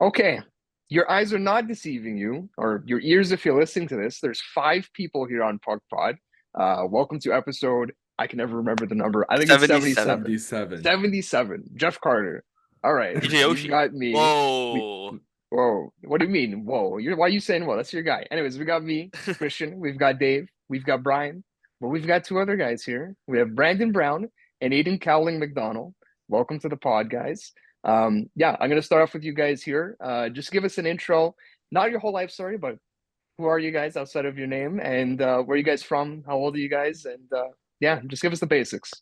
Okay, your eyes are not deceiving you, or your ears if you're listening to this. There's five people here on PuckPod. Welcome to episode, I can never remember the number. I think it's 77. 77. 77. 77. Jeff Carter. All right, DJ we've Oshie. got me. We, Whoa. whoa, what do you mean? Whoa, why are you saying whoa? That's your guy. Anyways, we got me, Christian. We've got Dave. We've got Brian. But we've got two other guys here. We have Brandon Brown and Aidan Cowling-McDonnell. Welcome to the pod, guys. Yeah, I'm gonna start off with you guys here. Just give us an intro, not your whole life story, but who are you guys outside of your name, and where are you guys from? How old are you guys? And yeah, just give us the basics.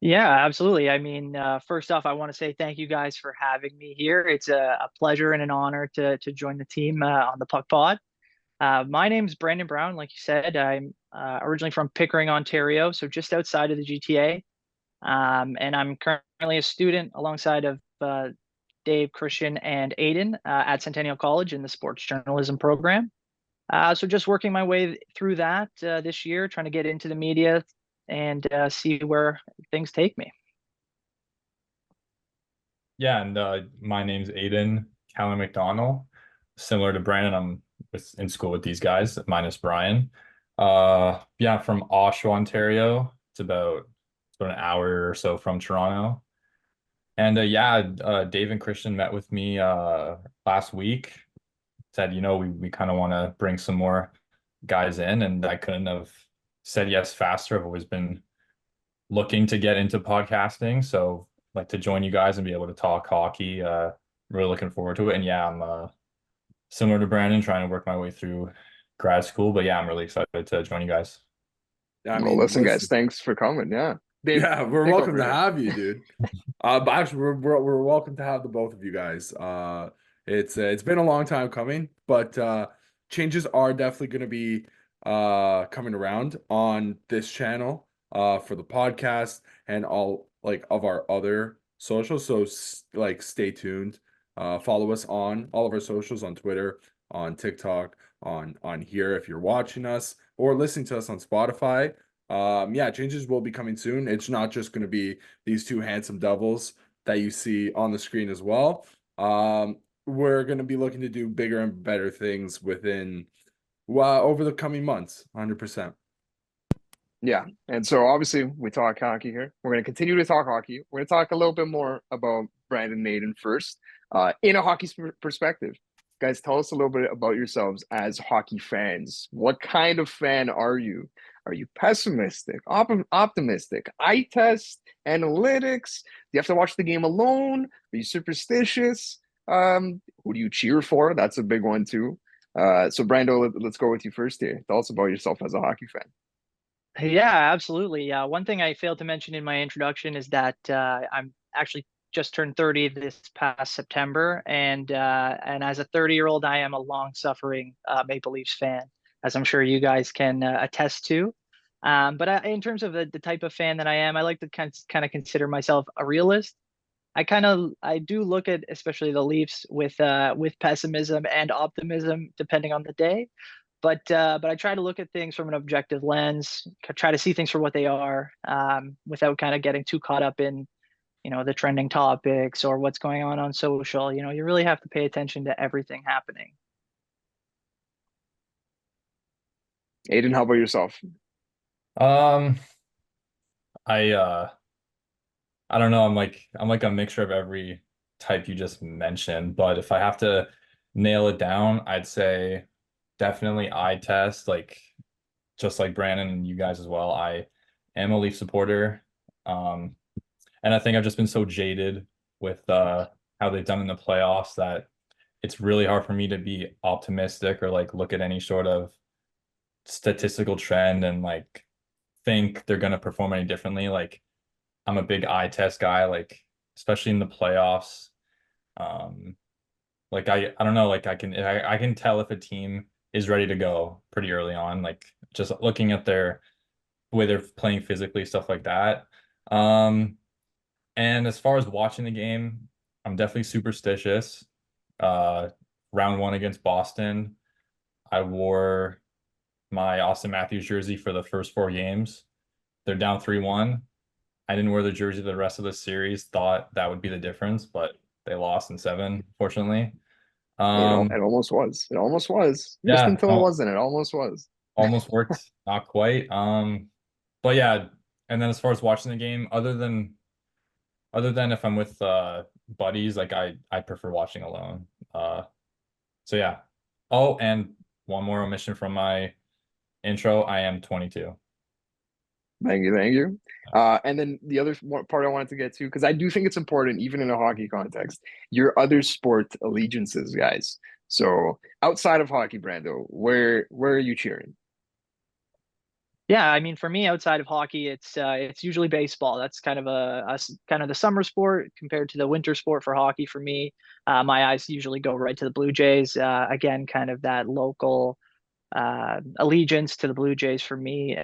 Yeah, absolutely. I mean, first off, I want to say thank you guys for having me here. It's a pleasure and an honor to join the team on the Puck Pod. My name's Brandon Brown. Like you said, I'm originally from Pickering, Ontario, so just outside of the GTA. And I'm currently a student alongside of Dave, Christian, and Aidan at Centennial College in the sports journalism program. So just working my way through that this year, trying to get into the media and see where things take me. Yeah, and my name's Aidan Cowling-McDonnell. Similar to Brandon, I'm in school with these guys, minus Brian. Yeah, I'm from Oshawa, Ontario. It's about an hour or so from Toronto. And Dave and Christian met with me last week. Said, we kind of want to bring some more guys in, and I couldn't have said yes faster. I've always been looking to get into podcasting, so like to join you guys and be able to talk hockey. Really looking forward to it. And yeah, I'm similar to Brandon, trying to work my way through grad school. But yeah, I'm really excited to join you guys. I Well, mean, listen, guys, thanks for coming. Yeah, Dave, yeah, we're take welcome over to here. have you, dude. But actually, we're welcome to have the both of you guys. It's been a long time coming, but changes are definitely going to be coming around on this channel for the podcast and all like of our other socials. So like stay tuned. Follow us on all of our socials on Twitter, on TikTok, on here if you're watching us or listening to us on Spotify. Yeah, changes will be coming soon. It's not just going to be these two handsome devils that you see on the screen as well. We're going to be looking to do bigger and better things within over the coming months, 100%. Yeah, and so obviously we talk hockey here. We're going to continue to talk hockey. We're going to talk a little bit more about Brandon and Aidan first, in a hockey perspective. Guys, tell us a little bit about yourselves as hockey fans. What kind of fan are you? Are you pessimistic, optimistic, eye test, analytics? Do you have to watch the game alone? Are you superstitious? Who do you cheer for? That's a big one too. So Brando, let's go with you first here. Tell us about yourself as a hockey fan. Yeah, absolutely. One thing I failed to mention in my introduction is that I'm actually just turned 30 this past September, and as a 30-year-old, I am a long-suffering Maple Leafs fan, as I'm sure you guys can attest to. But in terms of the type of fan that I am, I like to kind of consider myself a realist. I do look at especially the Leafs with pessimism and optimism depending on the day. But I try to look at things from an objective lens, try to see things for what they are, without kind of getting too caught up in, the trending topics or what's going on social. You really have to pay attention to everything happening. Aidan, how about yourself? Um, I I don't know. I'm like a mixture of every type you just mentioned, but if I have to nail it down, I'd say definitely eye test, like just like Brandon and you guys as well. I am a Leaf supporter. Um, and I think I've just been so jaded with how they've done in the playoffs that it's really hard for me to be optimistic or like look at any sort of statistical trend and like think they're going to perform any differently. Like I'm a big eye test guy, like especially in the playoffs. Um, like I don't know, like I can tell if a team is ready to go pretty early on, like just looking at their way they're playing physically, stuff like that. Um, and as far as watching the game, I'm definitely superstitious. Uh, round one against Boston, I wore my Austin Matthews jersey for the first four games. They're down 3-1. I didn't wear the jersey the rest of the series, thought that would be the difference, but they lost in 7, fortunately. It almost was. It almost was. Just Yeah, until it wasn't. It almost was. almost worked, not quite. But yeah, and then as far as watching the game, other than if I'm with buddies, like I prefer watching alone. So yeah. Oh, and one more omission from my intro, I am 22. Thank you, thank you. And then the other part I wanted to get to, because I do think it's important, even in a hockey context, your other sport allegiances, guys. So outside of hockey, Brando, where are you cheering? Yeah, I mean, for me, outside of hockey, it's usually baseball. That's kind of kind of the summer sport compared to the winter sport for hockey. For me, my eyes usually go right to the Blue Jays. Again, kind of that local allegiance to the Blue Jays for me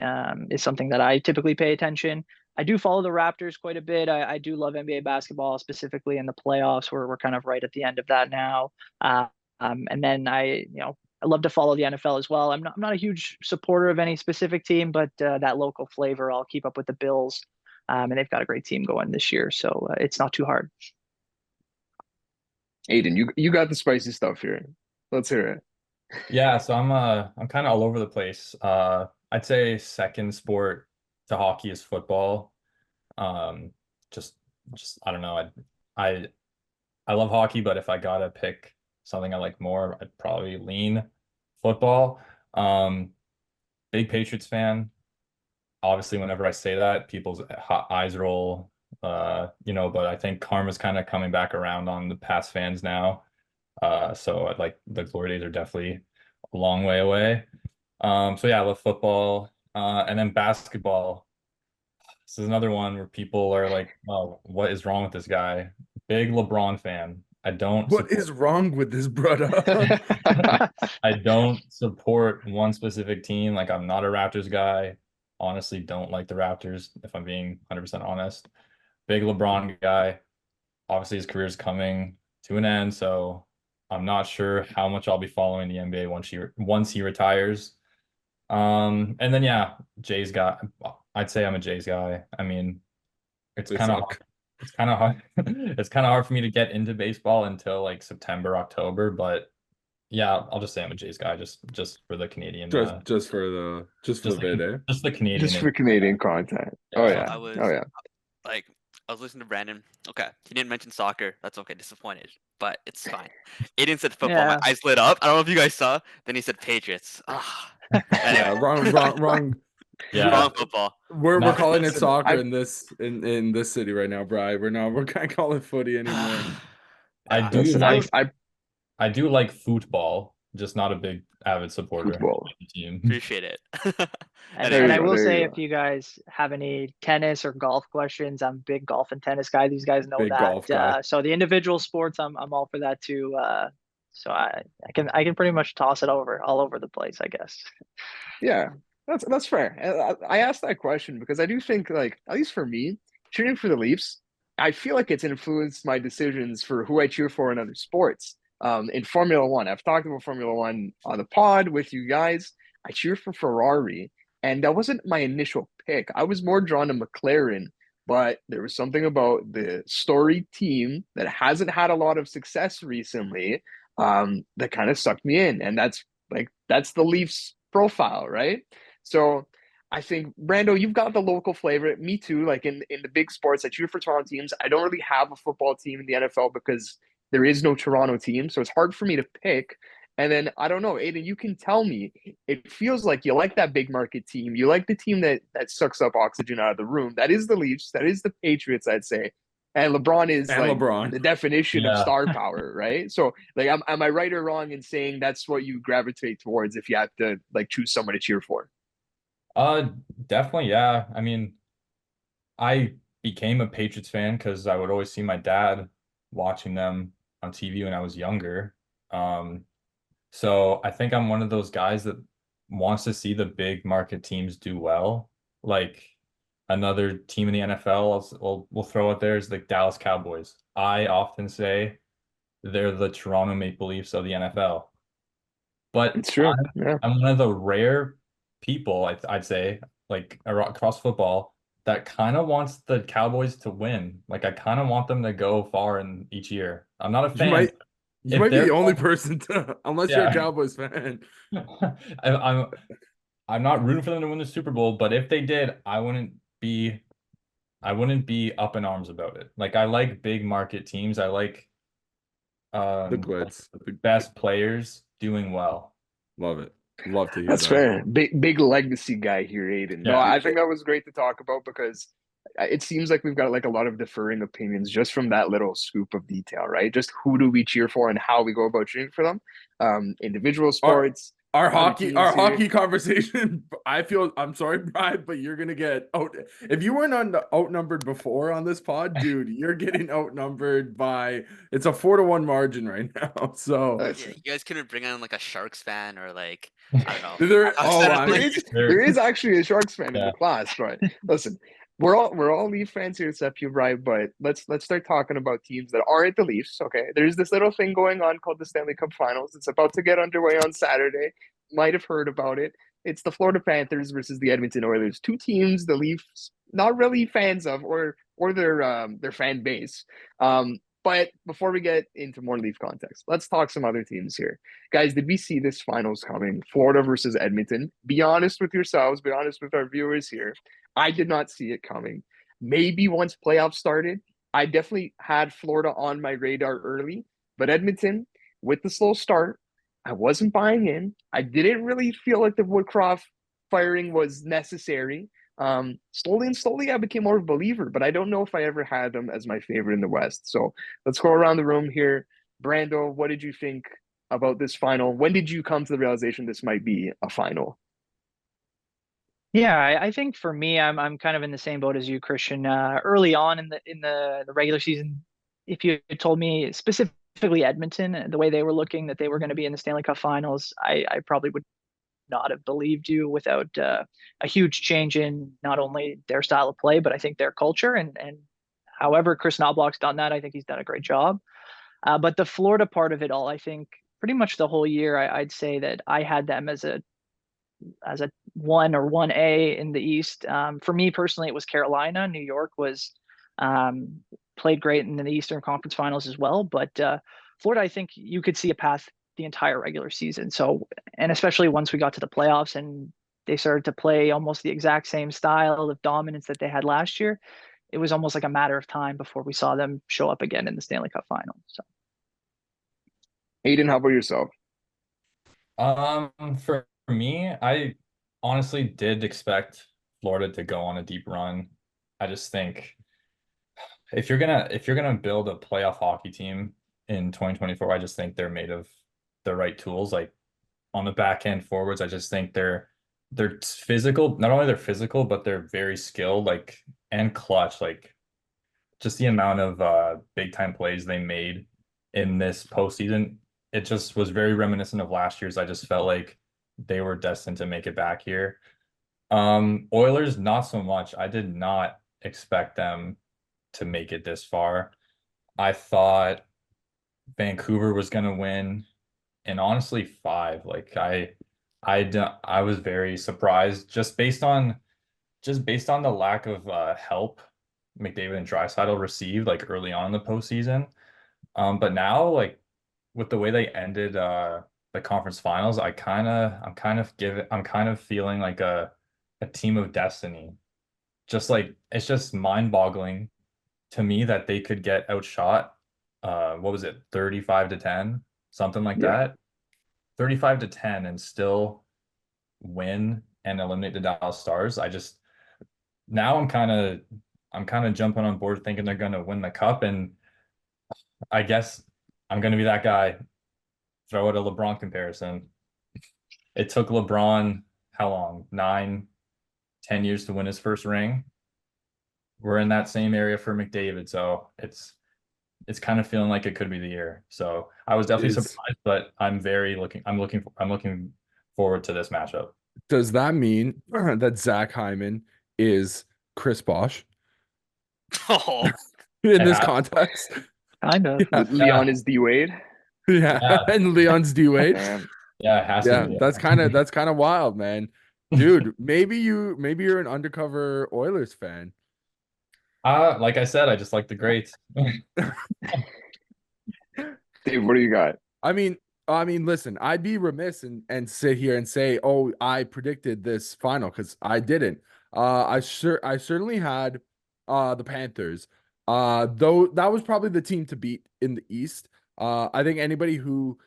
is something that I typically pay attention. I do follow the Raptors quite a bit. I do love NBA basketball, specifically in the playoffs, where we're kind of right at the end of that now. And then I love to follow the NFL as well. I'm not a huge supporter of any specific team, but that local flavor, I'll keep up with the Bills. And they've got a great team going this year, so it's not too hard. Aidan, you got the spicy stuff here. Let's hear it. Yeah, so I'm kind of all over the place. I'd say second sport to hockey is football. Um, just I don't know. I I love hockey, but if I gotta pick something I like more, I'd probably lean football. Um, Big Patriots fan. Obviously, whenever I say that, people's eyes roll. But I think karma's kind of coming back around on the past fans now. So I'd like the glory days are definitely a long way away. So yeah, I love football. And then basketball. This is another one where people are like, "Oh, what is wrong with this guy?" Big LeBron fan. I don't What is wrong with this brother? I don't support one specific team. Like I'm not a Raptors guy. Honestly, don't like the Raptors, if I'm being 100% honest. Big LeBron guy. Obviously, his career's coming to an end, so I'm not sure how much I'll be following the NBA once he retires. And then yeah, Jays guy. I'd say I'm a Jays guy. I mean, it's They kind of suck. it's kind of hard. It's kind of hard for me to get into baseball until like September, October. But yeah, I'll just say I'm a Jays guy, just for the Canadian, Just for the just bit, eh? just the Just Canadian. for Canadian content. Oh Yeah. yeah. I was Oh yeah. like, I was listening to Brandon. Okay, he didn't mention soccer. That's okay. Disappointed, but it's fine. Aiden said football. Yeah. My eyes lit up. I don't know if you guys saw. Then he said Patriots. Ah, Yeah, anyway, wrong. Yeah. wrong football. We're Matt, calling it listen, soccer in this city right now, Bri. We're can't call it footy anymore. I Yeah, do Listen, like I I do like football, just not a big avid supporter football. of the team. appreciate it. And, There and you I go, will there say, you if you guys have any tennis or golf questions, I'm a big golf and tennis guy. These guys know Big that. golf guy. So the individual sports, I'm all for that too. So I can pretty much toss it all over the place, I guess. Yeah, that's fair. And I asked that question because I do think, like, at least for me, cheering for the Leafs, I feel like it's influenced my decisions for who I cheer for in other sports. In Formula One, I've talked about Formula One on the pod with you guys. I cheer for Ferrari, and that wasn't my initial pick. I was more drawn to McLaren, but there was something about the story team that hasn't had a lot of success recently, that kind of sucked me in, and that's the Leafs profile, right? So I think Brando, you've got the local flavor. Me too. Like in the big sports, I cheer for Toronto teams. I don't really have a football team in the NFL because there is no Toronto team, so it's hard for me to pick. And then I don't know, Aidan, you can tell me. It feels like you like that big market team. You like the team that sucks up oxygen out of the room. That is the Leafs. That is the Patriots, I'd say. And LeBron is And like LeBron. the definition of Yeah. star power, right? So, like, am I right or wrong in saying that's what you gravitate towards if you have to like choose someone to cheer for? Definitely, yeah. I mean, I became a Patriots fan because I would always see my dad watching them on TV when I was younger. So I think I'm one of those guys that wants to see the big market teams do well. Like another team in the NFL, we'll throw out there is the Dallas Cowboys. I often say they're the Toronto Maple Leafs of the NFL. But It's true. Yeah. I'm one of the rare people, I'd say, like across football, that kind of wants the Cowboys to win. Like I kind of want them to go far in each year. I'm not a You fan. might If be they're the only going- person to, unless you're a Yeah. Cowboys fan. I'm not rooting for them to win the Super Bowl, but if they did, I wouldn't be up in arms about it. Like I like big market teams. I like The Glitz. the best players doing well. Love it. Love to hear That's that. fair. Big legacy guy here, Aidan. No, Yeah. I think that was great to talk about because it seems like we've got like a lot of differing opinions just from that little scoop of detail, right? Just who do we cheer for and how we go about cheering for them. Individual sports. Our other hockey teams here. hockey conversation, I'm sorry, Brian, but you're gonna get out. If you weren't outnumbered before on this pod, dude, you're getting outnumbered by it's a 4-1 margin right now. So Yeah, you guys couldn't bring on like a Sharks fan or like I don't know. There is actually a Sharks fan in Yeah. the class, right? Listen, we're all Leaf fans here except you, right? But let's start talking about teams that aren't the Leafs. Okay, there's this little thing going on called the Stanley Cup Finals. It's about to get underway on Saturday. Might have heard about it. It's the Florida Panthers versus the Edmonton Oilers. Two teams the Leafs not really fans of, or their fan base. But before we get into more Leaf context, let's talk some other teams here. Guys, did we see this finals coming? Florida versus Edmonton. Be honest with yourselves. Be honest with our viewers here. I did not see it coming. Maybe once playoffs started, I definitely had Florida on my radar early. But Edmonton, with the slow start, I wasn't buying in. I didn't really feel like the Woodcroft firing was necessary. Slowly, I became more of a believer, but I don't know if I ever had them as my favorite in the West. So let's go around the room here. Brando, what did you think about this final? When did you come to the realization this might be a final? Yeah, I think for me, I'm kind of in the same boat as you, Christian. Early on in the regular season, if you had told me specifically Edmonton, the way they were looking, that they were going to be in the Stanley Cup Finals, I probably would not have believed you without a huge change in not only their style of play, but I think their culture. And however Chris Knobloch's done that, I think he's done a great job. But the Florida part of it all, I think pretty much the whole year, I'd say that I had them as a 1 or 1A in the East. For me personally, it was Carolina. New York was played great in the Eastern Conference Finals as well. But Florida, I think you could see a path the entire regular season. So, and especially once we got to the playoffs and they started to play almost the exact same style of dominance that they had last year, it was almost like a matter of time before we saw them show up again in the Stanley Cup Finals. So, Aidan, how about yourself? For me, I honestly did expect Florida to go on a deep run. I just think if you're gonna build a playoff hockey team in 2024, I just think they're made of the right tools. Like on the back end forwards, I just think they're physical. Not only they're physical, but they're very skilled, like and clutch. Like just the amount of big time plays they made in this postseason, it just was very reminiscent of last year's. I just felt like they were destined to make it back here. Oilers, not so much. I did not expect them to make it this far. I thought Vancouver was going to win, and honestly, 5. Like I was very surprised just based on the lack of help McDavid and Draisaitl received like early on in the postseason. But now, like with the way they ended the conference finals, I'm kind of feeling like a team of destiny. Just like it's just mind-boggling to me that they could get outshot. What was it, 35-10, something like that, 35-10, and still win and eliminate the Dallas Stars. Now I'm kind of jumping on board thinking they're going to win the cup, and I guess I'm going to be that guy. Throw out a LeBron comparison. It took LeBron how long? 9, 10 years to win his first ring. We're in that same area for McDavid, so it's kind of feeling like it could be the year. So I was definitely surprised, but I'm looking forward to this matchup. Does that mean that Zach Hyman is Chris Bosch Oh, in this context? kind of. Yeah. Leon is D Wade. Yeah. And Leon's D Wade. Damn. Yeah, it has to be. That's kind of wild, man. Dude, maybe you're an undercover Oilers fan. Like I said, I just like the greats. Dave, what do you got? I mean, listen, I'd be remiss and sit here and say, "Oh, I predicted this final," because I didn't. I certainly had the Panthers. Though that was probably the team to beat in the East. I think anybody who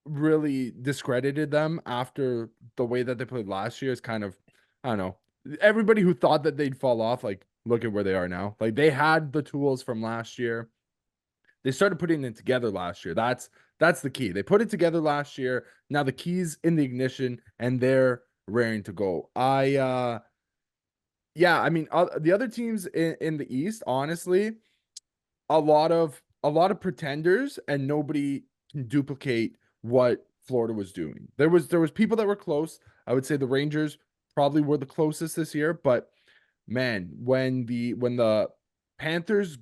really discredited them after the way that they played last year is kind of, I don't know. Everybody who thought that they'd fall off, like, look at where they are now. Like, they had the tools from last year. They started putting it together last year. That's the key. They put it together last year. Now the key's in the ignition and they're raring to go. Yeah, I mean, the other teams in the East, honestly, a lot of pretenders, and nobody can duplicate what Florida was doing. There was people that were close. I would say the Rangers probably were the closest this year, but man, when the Panthers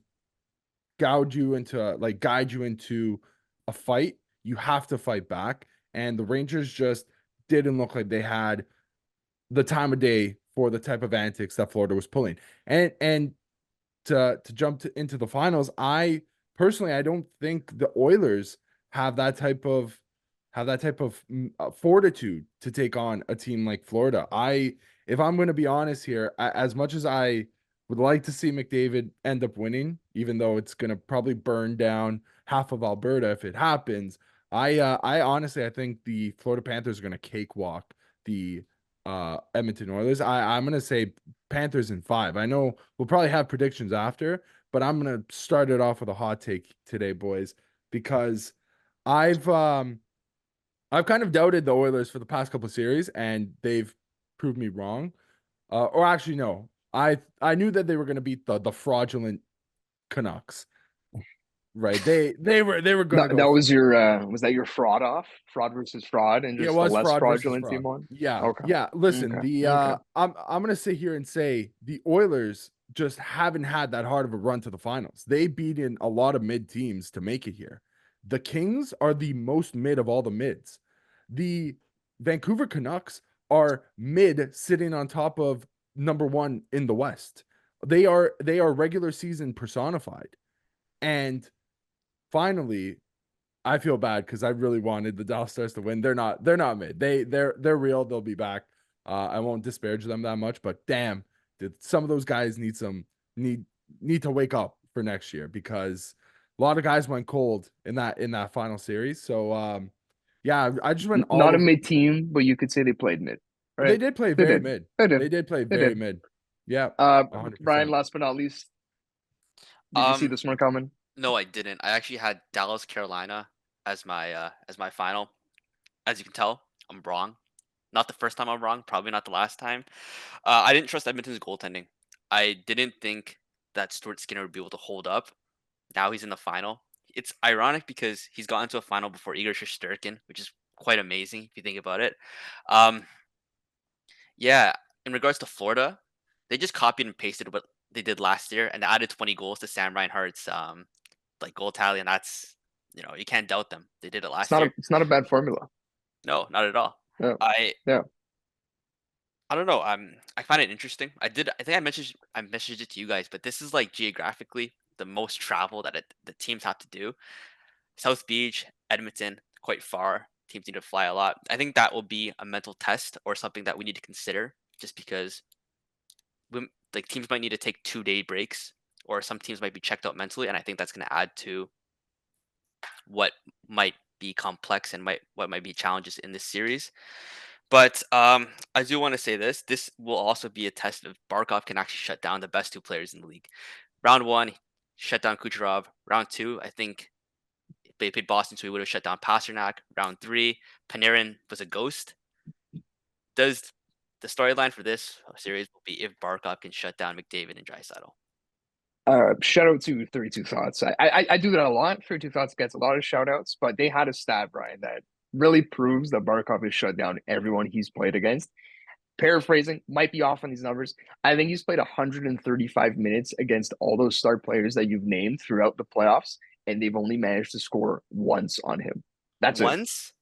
guide you into a fight, you have to fight back. And the Rangers just didn't look like they had the time of day for the type of antics that Florida was pulling. And to jump into the finals, I personally I don't think the Oilers have that type of fortitude to take on a team like Florida. If I'm going to be honest here, as much as I would like to see McDavid end up winning, even though it's going to probably burn down half of Alberta if it happens, I honestly I think the Florida Panthers are going to cakewalk the Edmonton Oilers. I'm going to say Panthers in 5. I know we'll probably have predictions after, but I'm going to start it off with a hot take today, boys, because I've kind of doubted the Oilers for the past couple of series, and they've proved me wrong. Or actually, no, I knew that they were going to beat the fraudulent Canucks. Right? They were going to go. That was that your fraud versus fraud, and Yeah, just it the was less fraud versus fraudulent fraud. team one? Yeah, Okay. yeah. Listen, Okay. I'm gonna sit here and say the Oilers just haven't had that hard of a run to the finals. They beat in a lot of mid teams to make it here. The Kings are the most mid of all the mids. The Vancouver Canucks are mid, sitting on top of number 1 in the West. They are regular season personified. And finally, I feel bad because I really wanted the Dallas Stars to win. They're not mid. They're real. They'll be back. I won't disparage them that much, but damn, some of those guys need to wake up for next year, because a lot of guys went cold in that final series. So yeah, I just went all Not a over. mid team, but you could say they played mid. Right? They did play They very did. mid. They did. They did play They very did. mid. Yeah, Brian, 100%. last but not least, did you see this one coming? No, I didn't. I actually had Dallas, Carolina as my final. As you can tell, I'm wrong. Not the first time I'm wrong. Probably not the last time. I didn't trust Edmonton's goaltending. I didn't think that Stuart Skinner would be able to hold up. Now he's in the final. It's ironic because he's gotten to a final before Igor Shesterkin, which is quite amazing if you think about it. Yeah, in regards to Florida, they just copied and pasted what they did last year and added 20 goals to Sam Reinhart's like goal tally, and that's, you can't doubt them. They did it last year. It's not a bad formula. No, not at all. Yeah. I don't know. I find it interesting. I think I messaged it to you guys, but this is like geographically the most travel that the teams have to do. South Beach, Edmonton, quite far. Teams need to fly a lot. I think that will be a mental test or something that we need to consider, just because like teams might need to take 2-day breaks, or some teams might be checked out mentally, and I think that's going to add to what might be complex and what might be challenges in this series. But I do want to say this. This will also be a test if Barkov can actually shut down the best 2 players in the league. Round 1, shut down Kucherov. Round 2, I think if they played Boston, so he would have shut down Pasternak. Round 3, Panarin was a ghost. Does the storyline for this series will be if Barkov can shut down McDavid and Draisaitl? Shout out to 32 Thoughts. I do that a lot. 32 Thoughts gets a lot of shout outs, but they had a stat, Brian, that really proves that Barkov has shut down everyone he's played against. Paraphrasing, might be off on these numbers. I think he's played 135 minutes against all those star players that you've named throughout the playoffs, and they've only managed to score once on him. That's once.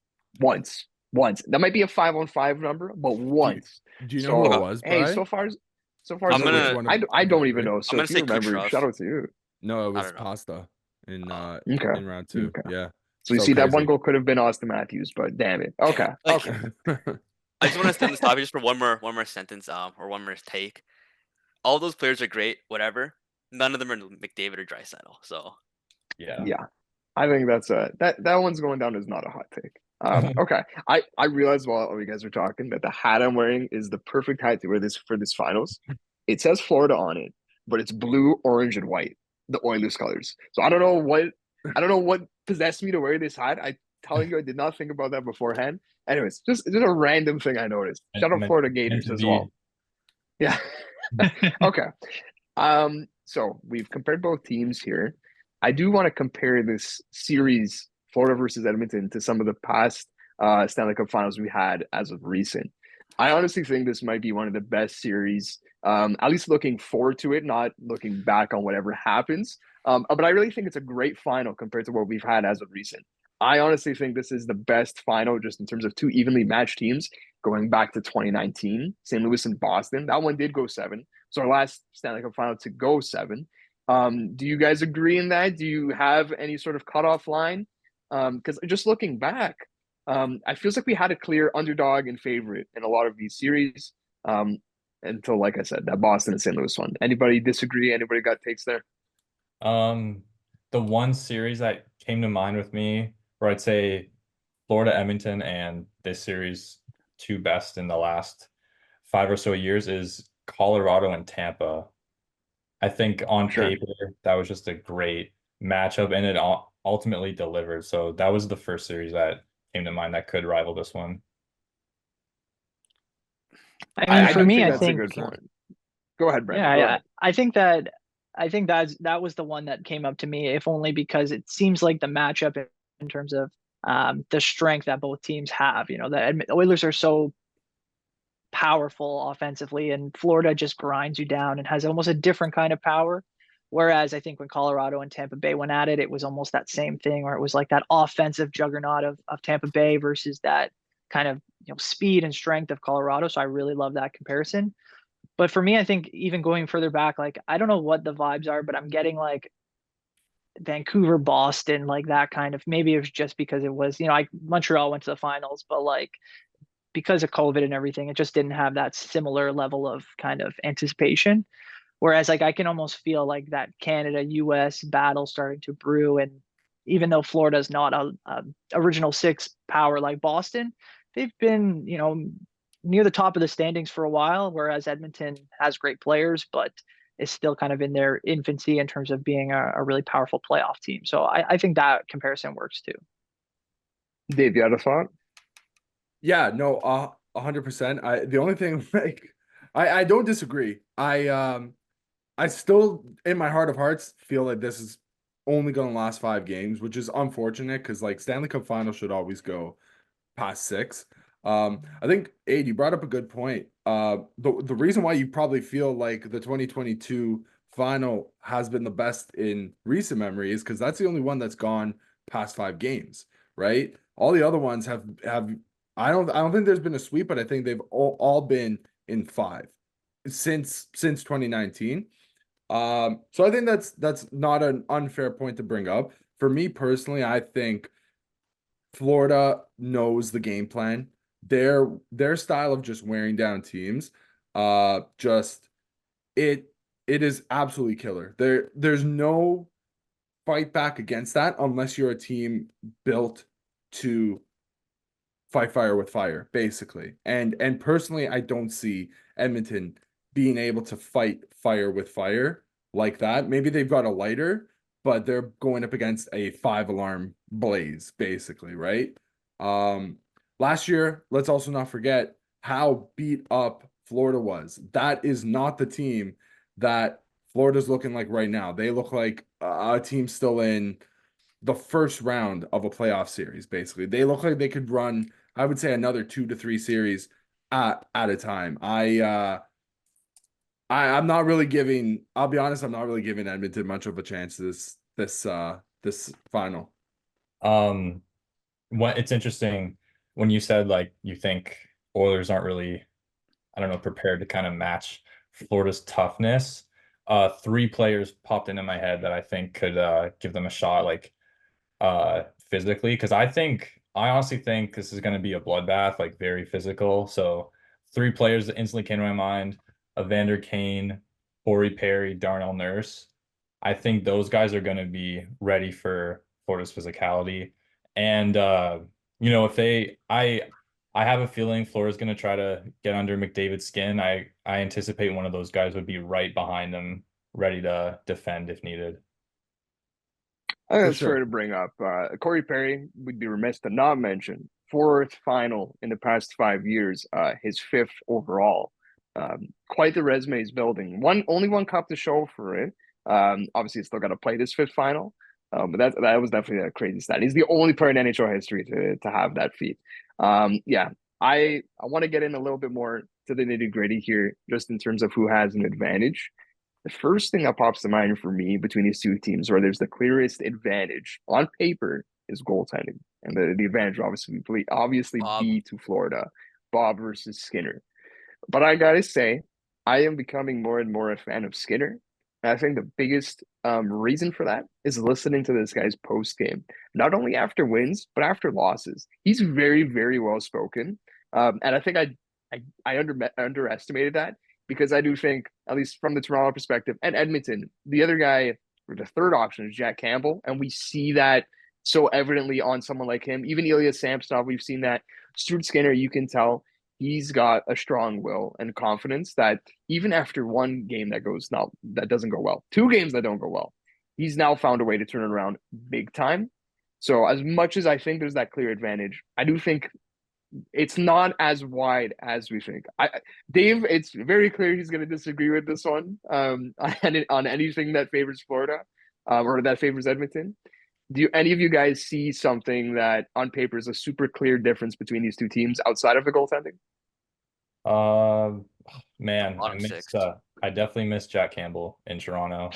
Once. Once. That might be a 5-on-5 number, but once. Do you know who it So, was, hey, Brian? so far, I'm so gonna- good. I don't even know. So gonna if you say remember, Kucherov. shout out to you. No, it I was don't know. Pasta in Okay. round 2. Okay. Yeah. So you see that one crazy. goal could have been Austin Matthews, but damn it. Okay. Like, Okay. I just want to stay on this topic just for one more sentence, or one more take. All those players are great, whatever. None of them are McDavid or Draisaitl. So Yeah. Yeah. I think that's that one's going down as not a hot take. Okay. I realized while you guys were talking that the hat I'm wearing is the perfect hat to wear this for this finals. It says Florida on it, but it's blue, orange, and white, the Oilers colors. So I don't know what possessed me to wear this hat. I telling you, I did not think about that beforehand. Anyways, just a random thing I noticed. Shout out Florida Gators as well. Yeah. Okay. So we've compared both teams here. I do want to compare this series, Florida versus Edmonton, to some of the past Stanley Cup Finals we had as of recent. I honestly think this might be one of the best series, at least looking forward to it, not looking back on whatever happens. But I really think it's a great final compared to what we've had as of recent. I honestly think this is the best final just in terms of two evenly matched teams going back to 2019, St. Louis and Boston. That one did go 7. So our last Stanley Cup final to go 7. Do you guys agree in that? Do you have any sort of cutoff line? Because just looking back, I feels like we had a clear underdog and favorite in a lot of these series. Until, like I said, that Boston and St. Louis one. Anybody disagree? Anybody got takes there? The one series that came to mind with me, where I'd say Florida, Edmonton, and this series 2 best in the last 5 or so years is Colorado and Tampa. I think on paper that was just a great matchup, and it ultimately delivered. So that was the first series that came to mind that could rival this one. I mean, for me, I that's think a good point. Go ahead, Brandon. yeah, I think that was the one that came up to me, if only because it seems like the matchup in terms of the strength that both teams have. You know, the Oilers are so powerful offensively, and Florida just grinds you down and has almost a different kind of power. Whereas I think when Colorado and Tampa Bay went at it, it was almost that same thing, where it was like that offensive juggernaut of Tampa Bay versus that kind of speed and strength of Colorado. So I really love that comparison. But for me, I think even going further back, like I don't know what the vibes are, but I'm getting like Vancouver, Boston, like that kind of. Maybe it was just because it was, Montreal went to the finals, but like because of COVID and everything, it just didn't have that similar level of kind of anticipation. Whereas like I can almost feel like that Canada US battle starting to brew. And even though Florida's not a original 6 power like Boston, they've been, near the top of the standings for a while, whereas Edmonton has great players, but is still kind of in their infancy in terms of being a really powerful playoff team. So I think that comparison works too. Dave, you had a thought? Yeah, no, 100%. The only thing, like, I don't disagree. I still, in my heart of hearts, feel like this is only going to last 5 games, which is unfortunate because like Stanley Cup Finals should always go past 6. I think Aid, you brought up a good point. The reason why you probably feel like the 2022 final has been the best in recent memory is because that's the only one that's gone past 5 games, right? All the other ones have I don't think there's been a sweep, but I think they've all been in 5 since 2019. So I think that's not an unfair point to bring up. For me personally, I think Florida knows the game plan. Their style of just wearing down teams, just it is absolutely killer. There's no fight back against that unless you're a team built to fight fire with fire, basically. And personally, I don't see Edmonton being able to fight fire with fire like that. Maybe they've got a lighter, but they're going up against a 5-alarm blaze, basically, right? Last year, let's also not forget how beat up Florida was. That is not the team that Florida's looking like right now. They look like a team still in the first round of a playoff series, basically. They look like they could run, I would say, another 2 to 3 series at a time. I'm not really giving, I'll be honest, I'm not really giving Edmonton much of a chance this final. It's interesting when you said like you think Oilers aren't really, I don't know, prepared to kind of match Florida's toughness, three players popped into my head that I think could give them a shot, like physically, because I honestly think this is going to be a bloodbath, like very physical. So three players that instantly came to my mind: Evander Kane, Corey Perry, Darnell Nurse. I think those guys are going to be ready for Florida's physicality. And if I have a feeling Florida's going to try to get under McDavid's skin. I anticipate one of those guys would be right behind them, ready to defend if needed. I think For that's fair sure. to bring up. Corey Perry would be remiss to not mention. Fourth final in the past 5 years, his fifth overall. Quite the resume he's building. Only one cup to show for it. Obviously, he's still got to play this fifth final. But that was definitely a crazy stat. He's the only player in NHL history to have that feat. Yeah, I want to get in a little bit more to the nitty gritty here, just in terms of who has an advantage. The first thing that pops to mind for me between these two teams, where there's the clearest advantage on paper, is goaltending, and the advantage obviously Bob. be to Florida, Bob versus Skinner. But I gotta say, I am becoming more and more a fan of Skinner. And I think the biggest reason for that is listening to this guy's post game, not only after wins but after losses. He's very, very well spoken, and I think I underestimated that, because I do think, at least from the Toronto perspective and Edmonton, the other guy, or the third option, is Jack Campbell, and we see that so evidently on someone like him. Even Ilya Samsonov, we've seen that. Stuart Skinner, you can tell he's got a strong will and confidence that even after one game that doesn't go well, two games that don't go well, he's now found a way to turn it around big time. So as much as I think there's that clear advantage, I do think it's not as wide as we think. Dave, it's very clear he's going to disagree with this one on anything that favors Florida or that favors Edmonton. Do any of you guys see something that on paper is a super clear difference between these two teams outside of the goaltending? Man, Bottom six. I definitely miss Jack Campbell in Toronto.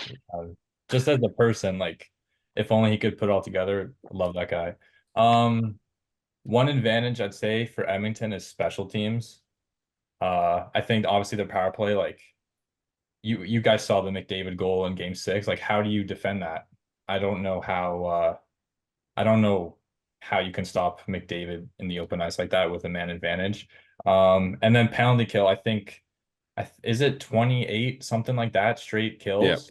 Just as a person, like if only he could put it all together. I love that guy. One advantage I'd say for Edmonton is special teams. I think obviously the power play, like you guys saw the McDavid goal in Game 6. Like, how do you defend that? I don't know how you can stop McDavid in the open ice like that with a man advantage. And then penalty kill, I think, is it 28, something like that, straight kills?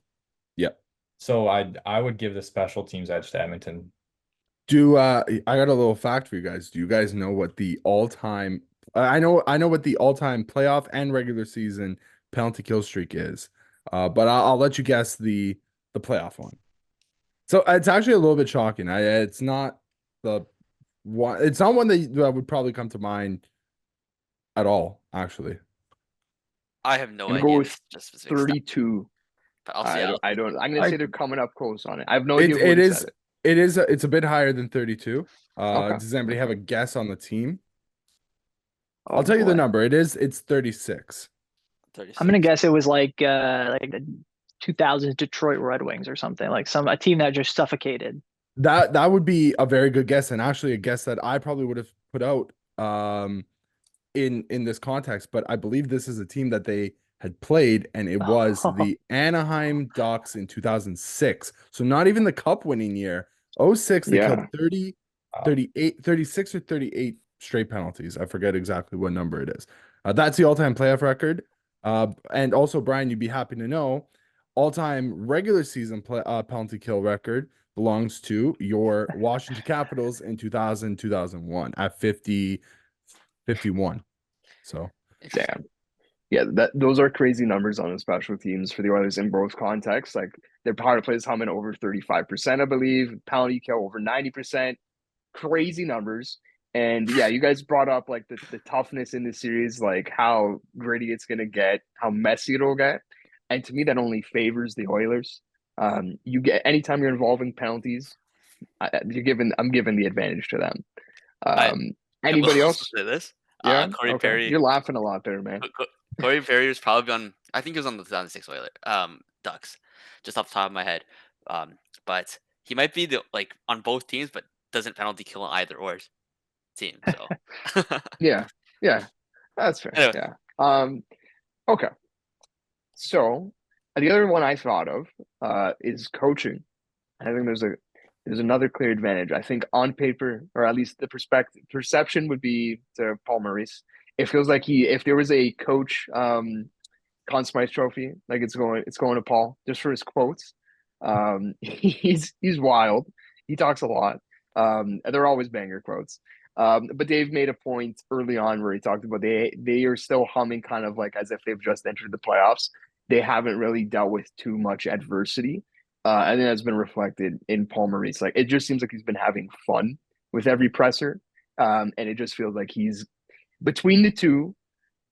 Yeah. So I would give the special teams edge to Edmonton. I got a little fact for you guys. Do you guys know what the all-time I know what the all-time playoff and regular season penalty kill streak is. But I'll let you guess the playoff one. So it's actually a little bit shocking. It's not the one. It's not one that would probably come to mind at all, actually. I have no I'm idea. gonna go with Just specific stats, 32. but I don't. I'm gonna say they're coming up close on it. I have no idea who It is. said it. It's a bit higher than 32. Okay. Does anybody have a guess on the team? Oh, I'll tell you the boy. number. It's 36. 36. I'm gonna guess it was like the 2000s Detroit Red Wings or something, like a team that just suffocated. That would be a very good guess, and actually a guess that I probably would have put out in this context. But I believe this is a team that they had played, and it was the Anaheim Ducks in 2006. So not even the cup winning year. 06, they killed 30, 38, 36 or 38 straight penalties. I forget exactly what number it is. That's the all-time playoff record. And also, Brian, you'd be happy to know, all-time regular season penalty kill record belongs to your Washington Capitals in 2000-2001 at 51. So Damn. Yeah, those are crazy numbers on the special teams for the Oilers in both contexts. Like their power play is humming over 35%, I believe. Penalty kill over 90%. Crazy numbers. And yeah, you guys brought up like the toughness in the series, like how gritty it's gonna get, how messy it'll get. And to me, that only favors the Oilers. You get anytime you're involving penalties, I'm giving the advantage to them. I Anybody will else? say this. Yeah, Corey okay. Perry. You're laughing a lot there, man. Corey Perry was probably on. I think he was on the 2006 Oilers, Ducks, just off the top of my head. But he might be on both teams, but doesn't penalty kill on either or. team. So Yeah, yeah, that's fair. Anyway. Yeah. Okay. So the other one I thought of is coaching. I think there's another clear advantage. I think on paper, or at least the perception would be to Paul Maurice. It feels like if there was a coach Conn Smythe Trophy, like it's going to Paul just for his quotes. He's wild. He talks a lot. They're always banger quotes. But Dave made a point early on where he talked about they are still humming kind of like as if they've just entered the playoffs. They haven't really dealt with too much adversity. And then that's been reflected in Paul Maurice. Like it just seems like he's been having fun with every presser. And it just feels like he's between the two,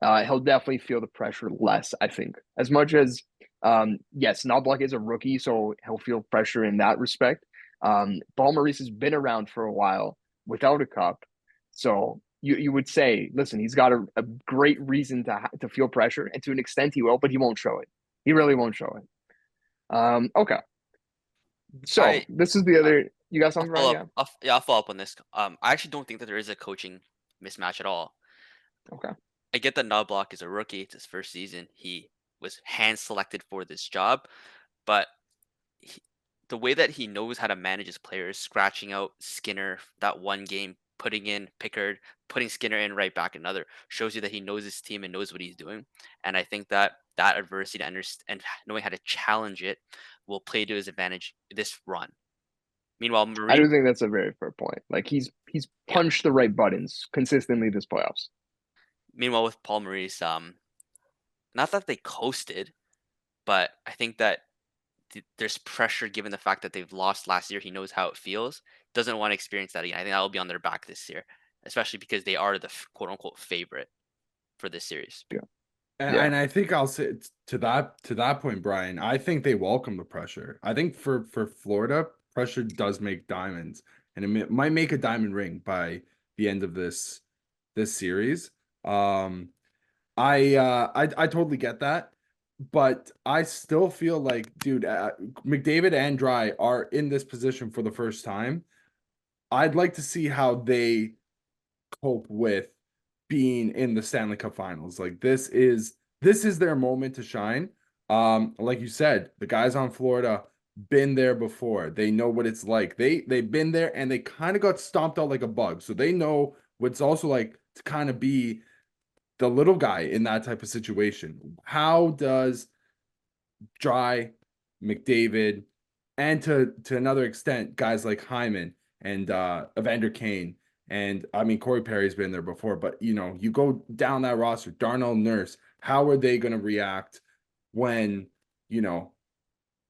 he'll definitely feel the pressure less, I think. As much as yes, Knoblauch is a rookie, so he'll feel pressure in that respect. Paul Maurice has been around for a while without a cup. So you would say, listen, he's got a great reason to feel pressure, and to an extent he will, but he won't show it. He really won't show it. Okay. So this is the other. You got something, Ryan? Yeah. I'll follow up on this. I actually don't think that there is a coaching mismatch at all. Okay. I get that Knoblauch is a rookie. It's his first season. He was hand selected for this job, but the way that he knows how to manage his players, scratching out Skinner that one game, putting in Pickard, putting Skinner in right back another, shows you that he knows his team and knows what he's doing. And I think that adversity and knowing how to challenge it will play to his advantage this run. Meanwhile, I do think that's a very fair point. Like he's punched the right buttons consistently this playoffs. Meanwhile, with Paul Maurice, not that they coasted, but I think that there's pressure given the fact that they've lost last year. He knows how it feels. Doesn't want to experience that again. I think that will be on their back this year, especially because they are the quote unquote favorite for this series. Yeah. And I think I'll say to that point, Brian, I think they welcome the pressure. I think for Florida, pressure does make diamonds, and it might make a diamond ring by the end of this series. I totally get that, but I still feel like, dude, McDavid and Dry are in this position for the first time. I'd like to see how they cope with being in the Stanley Cup Finals. Like this is their moment to shine. Like you said, the guys on Florida been there before. They know what it's like. They've been there and they kind of got stomped out like a bug. So they know what it's also like to kind of be the little guy in that type of situation. How does Dry, McDavid, and to another extent, guys like Hyman and Evander Kane, and I mean Corey Perry's been there before, but you go down that roster, Darnell Nurse, how are they going to react when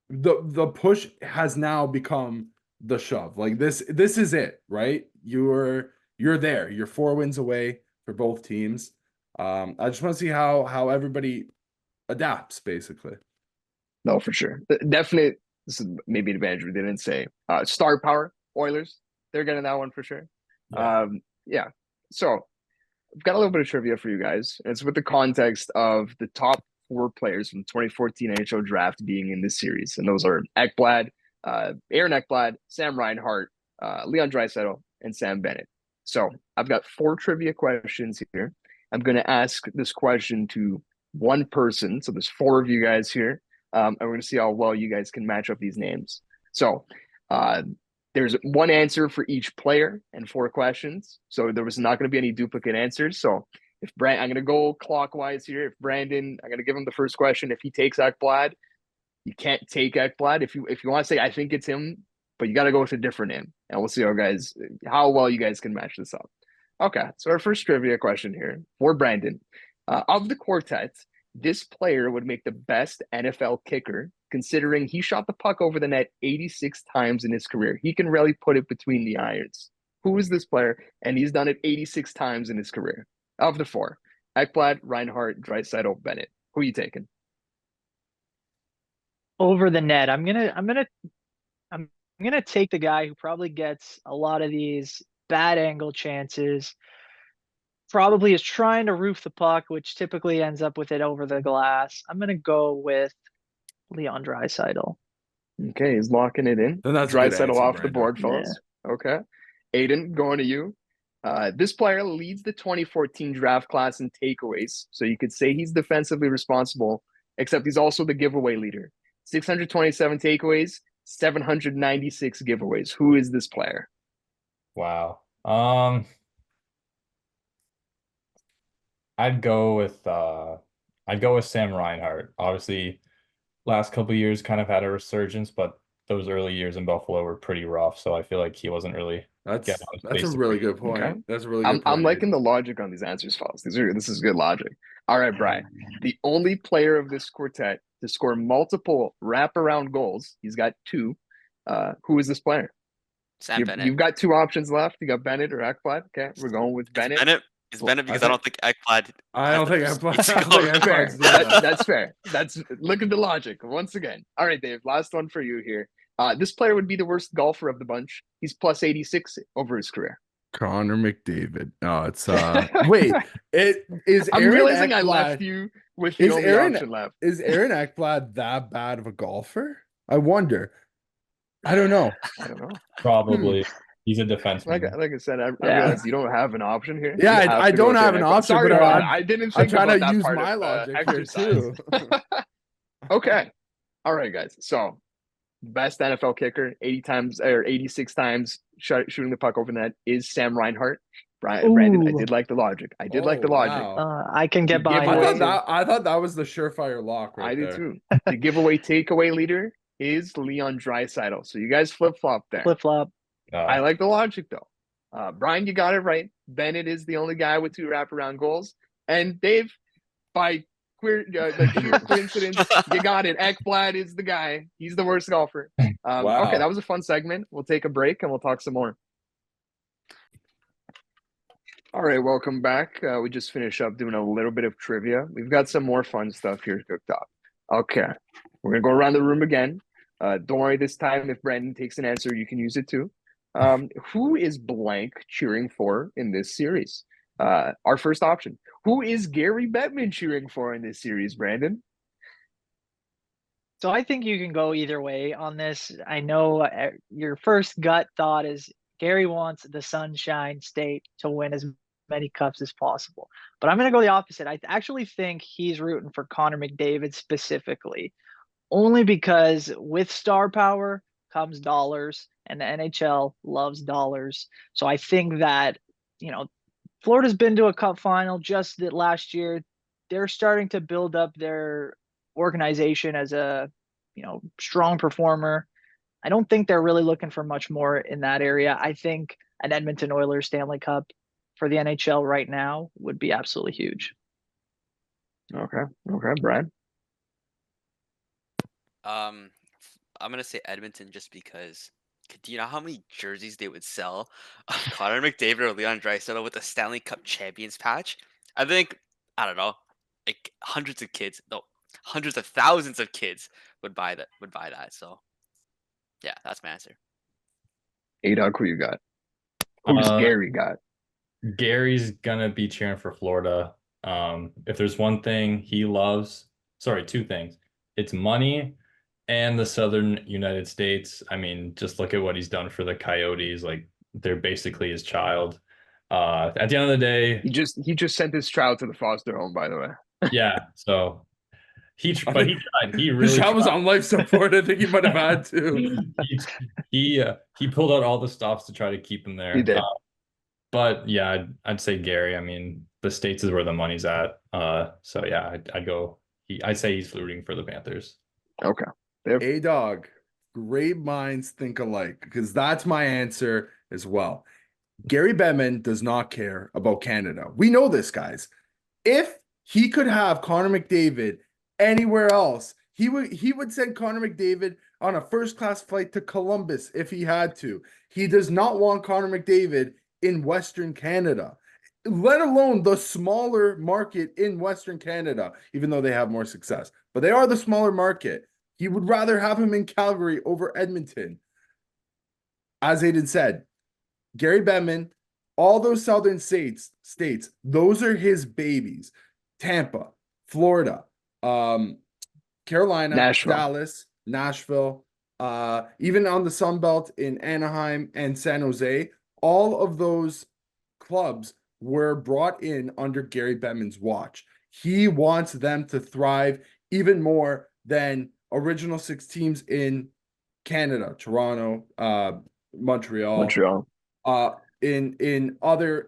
the push has now become the shove? Like this is it, right? You're there. You're 4 wins away for both teams. I just want to see how everybody adapts, basically. No, for sure. Definitely, this is maybe an advantage we didn't say. Star power, Oilers. They're getting that one for sure. Yeah. So I've got a little bit of trivia for you guys. It's with the context of the top 4 players from the 2014 NHL draft being in this series. And those are Ekblad, Aaron Ekblad, Sam Reinhart, Leon Draisaitl, and Sam Bennett. So I've got 4 trivia questions here. I'm going to ask this question to one person. So there's 4 of you guys here. And we're going to see how well you guys can match up these names. So there's one answer for each player and 4 questions. So there was not going to be any duplicate answers. So if I'm going to go clockwise here. If Brandon, I'm going to give him the first question. If he takes Ekblad, you can't take Ekblad. If you want to say, I think it's him, but you got to go with a different name. And we'll see how well you guys can match this up. Okay, so our first trivia question here for Brandon. Of the quartet, this player would make the best NFL kicker, considering he shot the puck over the net 86 times in his career. He can really put it between the irons. Who is this player? And he's done it 86 times in his career. Of the 4, Ekblad, Reinhart, Draisaitl, Bennett. Who are you taking? Over the net. I'm gonna take the guy who probably gets a lot of these bad angle chances. Probably is trying to roof the puck, which typically ends up with it over the glass. I'm gonna go with Leon Draisaitl. Okay, he's locking it in. Then that's a good Draisaitl answer, off the Brandon. board, fellas. Yeah. Okay. Aidan, going to you. This player leads the 2014 draft class in takeaways, so you could say he's defensively responsible, except he's also the giveaway leader. 627 takeaways, 796 giveaways. Who is this player? Wow. I'd go with Sam Reinhart. Obviously, last couple of years kind of had a resurgence, but those early years in Buffalo were pretty rough. So I feel like he wasn't really That's getting on his that's a pace to really break. good point. Okay. That's a really I'm good point. liking the logic on these answers, fellas. This is good logic. All right, Brian. The only player of this quartet to score multiple wraparound goals, he's got 2. Who is this player? Sam Bennett. You've got 2 options left. You got Bennett or Ekblad. Okay, we're going with Bennett. It's Bennett because I don't think Ekblad. I don't think Ekblad. Fair. That's fair. Look at the logic once again. All right, Dave. Last one for you here. This player would be the worst golfer of the bunch. He's plus 86 over his career. Connor McDavid. Oh, it's wait. It is. I'm Aaron realizing I Ekblad- left you with the only option left. Is Aaron Ekblad that bad of a golfer? I wonder. I don't know. I don't know. Probably. He's a defenseman. Like I said, I realize you don't have an option here. You Yeah, have I to go don't with have Aaron an Ekblad. option, Sorry but about that. I didn't I'm think trying about to that use part my of, logic here exercise. too. Okay. All right, guys. So best NFL kicker, 80 times or 86 times shooting the puck over the net is Sam Reinhart. Brandon, I Ooh. did like the logic. I did like the logic. Wow. I can get The behind giveaway- that. I thought that was the surefire lock right I there. did too. The giveaway takeaway leader is Leon Draisaitl. So you guys flip flop there. Flip flop. I like the logic though. Brian, you got it right. Bennett is the only guy with 2 wraparound goals, and Dave, by sheer coincidence, you got it. Ekblad is the guy. He's the worst golfer. Wow. Okay, that was a fun segment. We'll take a break and we'll talk some more. All right, welcome back. We just finished up doing a little bit of trivia. We've got some more fun stuff here cooked up. Okay, we're gonna go around the room again. Don't worry this time. If Brandon takes an answer, you can use it too. Who is blank cheering for in this series? Our first option. Who is Gary Bettman cheering for in this series, Brandon? So I think you can go either way on this. I know your first gut thought is Gary wants the Sunshine State to win as many cups as possible. But I'm going to go the opposite. I actually think he's rooting for Connor McDavid specifically, only because with star power comes dollars, and the NHL loves dollars. So I think that, Florida's been to a cup final just that last year. They're starting to build up their organization as a, strong performer. I don't think they're really looking for much more in that area. I think an Edmonton Oilers Stanley Cup for the NHL right now would be absolutely huge. Okay, Brian. I'm gonna say Edmonton just because. Do you know how many jerseys they would sell of Connor McDavid or Leon Draisaitl with the Stanley Cup champions patch? I don't know, like hundreds of thousands of kids would buy that. So, yeah, that's my answer. Aidan, who you got? Who's Gary got? Gary's gonna be cheering for Florida. If there's one thing he loves, two things. It's money and the Southern United States. I mean, just look at what he's done for the Coyotes. Like, they're basically his child. At the end of the day, He just sent his child to the foster home, by the way. yeah. So he tried. He His really child was tried. on life support. I think he might have had to. He pulled out all the stops to try to keep him there. He did. But yeah, I'd say Gary. I mean, the States is where the money's at. So yeah, I'd say he's rooting for the Panthers. Okay. A-Dog, great minds think alike, because that's my answer as well. Gary Bettman does not care about Canada. We know this, guys. If he could have Connor McDavid anywhere else, he would send Connor McDavid on a first-class flight to Columbus if he had to. He does not want Connor McDavid in Western Canada, let alone the smaller market in Western Canada, even though they have more success. But they are the smaller market. He would rather have him in Calgary over Edmonton. As Aidan said, Gary Bettman, all those southern states, those are his babies. Tampa, Florida, Carolina, Nashville. Dallas, Nashville, even on the Sun Belt in Anaheim and San Jose. All of those clubs were brought in under Gary Bettman's watch. He wants them to thrive even more than original 6 teams in Canada, Toronto, Montreal, in other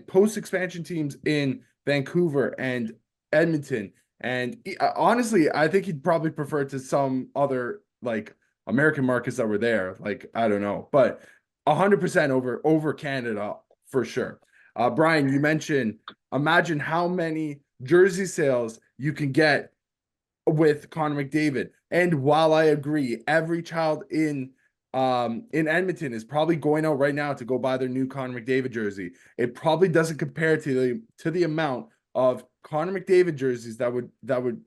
post-expansion teams in Vancouver and Edmonton. And honestly, I think he'd probably prefer to some other like American markets that were there. Like, I don't know, but 100% over Canada for sure. Bryan, you mentioned, imagine how many jersey sales you can get with Connor McDavid. And while I agree, every child in Edmonton is probably going out right now to go buy their new Connor McDavid jersey. It probably doesn't compare to the amount of Connor McDavid jerseys that would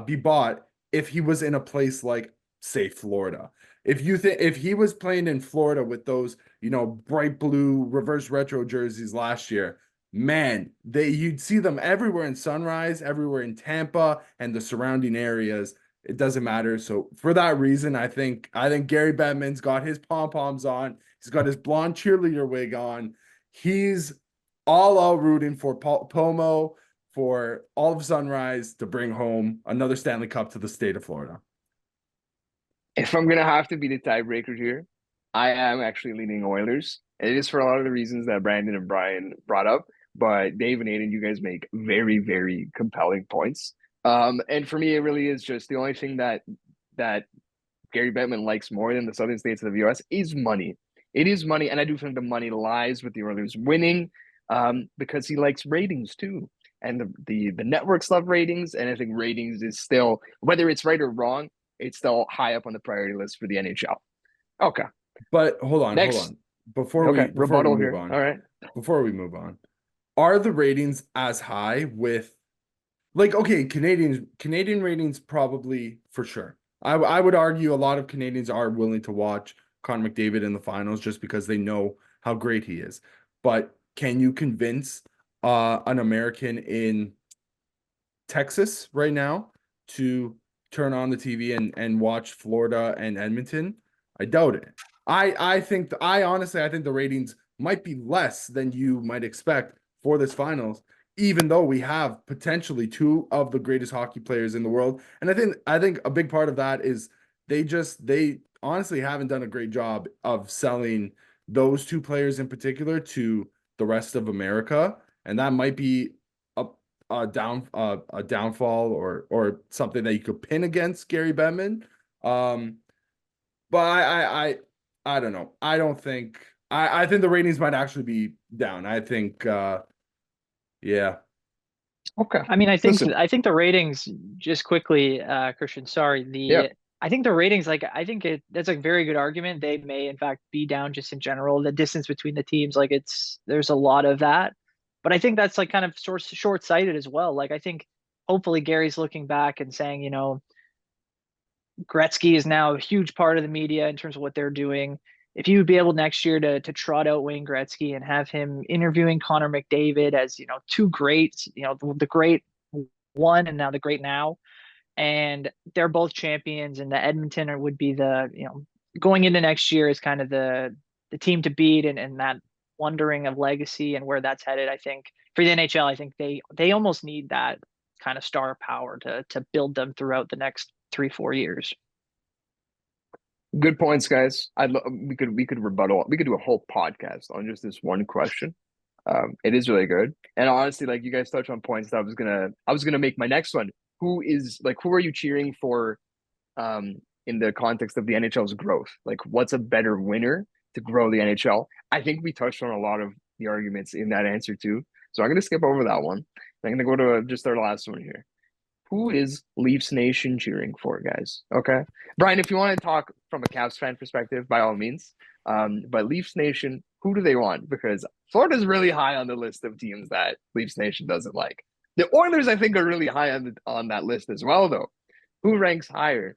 be bought if he was in a place like, say, Florida. If he was playing in Florida with those, bright blue reverse retro jerseys last year, man, you'd see them everywhere in Sunrise, everywhere in Tampa and the surrounding areas. It doesn't matter. So for that reason, I think Gary Bettman's got his pom-poms on. He's got his blonde cheerleader wig on. He's all out rooting for Pomo, for all of Sunrise to bring home another Stanley Cup to the state of Florida. If I'm going to have to be the tiebreaker here, I am actually leaning Oilers. It is for a lot of the reasons that Brandon and Bryan brought up, but Dave and Aidan, you guys make very, very compelling points. And for me, it really is just the only thing that Gary Bettman likes more than the southern states of the U.S. is money. It is money, and I do think the money lies with the Oilers winning because he likes ratings too. And the networks love ratings, and I think ratings is still, whether it's right or wrong, it's still high up on the priority list for the NHL. Okay. But hold on. Before we move on. All right. Before we move on, are the ratings as high with Canadian ratings? Probably, for sure. I would argue a lot of Canadians are willing to watch Connor McDavid in the finals just because they know how great he is. But can you convince an American in Texas right now to turn on the TV and watch Florida and Edmonton? I doubt it. I honestly think the ratings might be less than you might expect for this finals, even though we have potentially 2 of the greatest hockey players in the world. And I think a big part of that is they honestly haven't done a great job of selling those 2 players in particular to the rest of America. And that might be a downfall or something that you could pin against Gary Bettman. But I don't know. I don't think I think the ratings might actually be down. I think yeah. Okay. I mean, I think the ratings, just quickly, Cristian, sorry, I think the ratings, that's a very good argument. They may in fact be down just in general. The distance between the teams, there's a lot of that. But I think that's kind of short-sighted as well. I think hopefully Gary's looking back and saying, Gretzky is now a huge part of the media in terms of what they're doing. If you would be able next year to trot out Wayne Gretzky and have him interviewing Connor McDavid as, 2 greats, the great one and now the great now, and they're both champions, and the Edmonton would be going into next year is kind of the team to beat, and that wondering of legacy and where that's headed. I think for the NHL, I think they almost need that kind of star power to build them throughout the next 3-4 years. Good points, guys. We could rebuttal. We could do a whole podcast on just this one question. It is really good, and honestly, you guys touch on points that I was gonna make my next one. Who are you cheering for, in the context of the NHL's growth? What's a better winner to grow the NHL? I think we touched on a lot of the arguments in that answer too. So I'm gonna skip over that one. I'm gonna go to just our last one here. Who is Leafs Nation cheering for, guys? Okay. Bryan, if you want to talk from a Cavs fan perspective, by all means. But Leafs Nation, who do they want? Because Florida's really high on the list of teams that Leafs Nation doesn't like. The Oilers, I think, are really high on that list as well, though. Who ranks higher?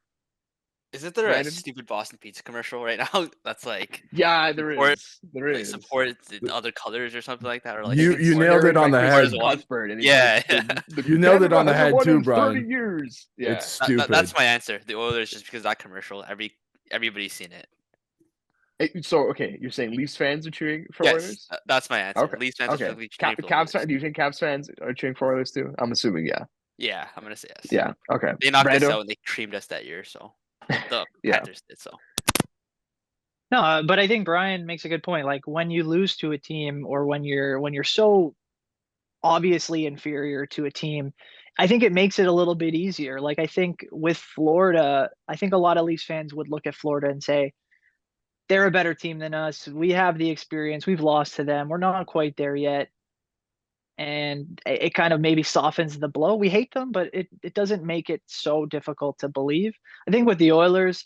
Isn't there a stupid Boston Pizza commercial right now that's yeah, there is. There is. Support the other colors or something like that, or you nailed it on the head. Yeah, you nailed it on the head too, Bryan. 30 years. Yeah, it's stupid. That's my answer. The Oilers, just because that commercial, everybody's seen it. So okay, you're saying Leafs fans are cheering for Yes, Oilers? that's my answer. Okay. Leafs fans are Okay. specifically cheering for the Cavs Oilers. fan, do you think Cavs fans are cheering for Oilers too? I'm assuming, yeah. Yeah, I'm gonna say yes. Yeah. Okay. They knocked us Brando? out and they creamed us that year, so the Yeah. Panthers did so. No, but I think Brian makes a good point. Like when you lose to a team, or when you're so obviously inferior to a team, I think it makes it a little bit easier. Like I think with Florida, I think a lot of Leafs fans would look at Florida and say, they're a better team than us. We have the experience. We've lost to them. We're not quite there yet. And it kind of maybe softens the blow. We hate them, but it doesn't make it so difficult to believe. I think with the Oilers,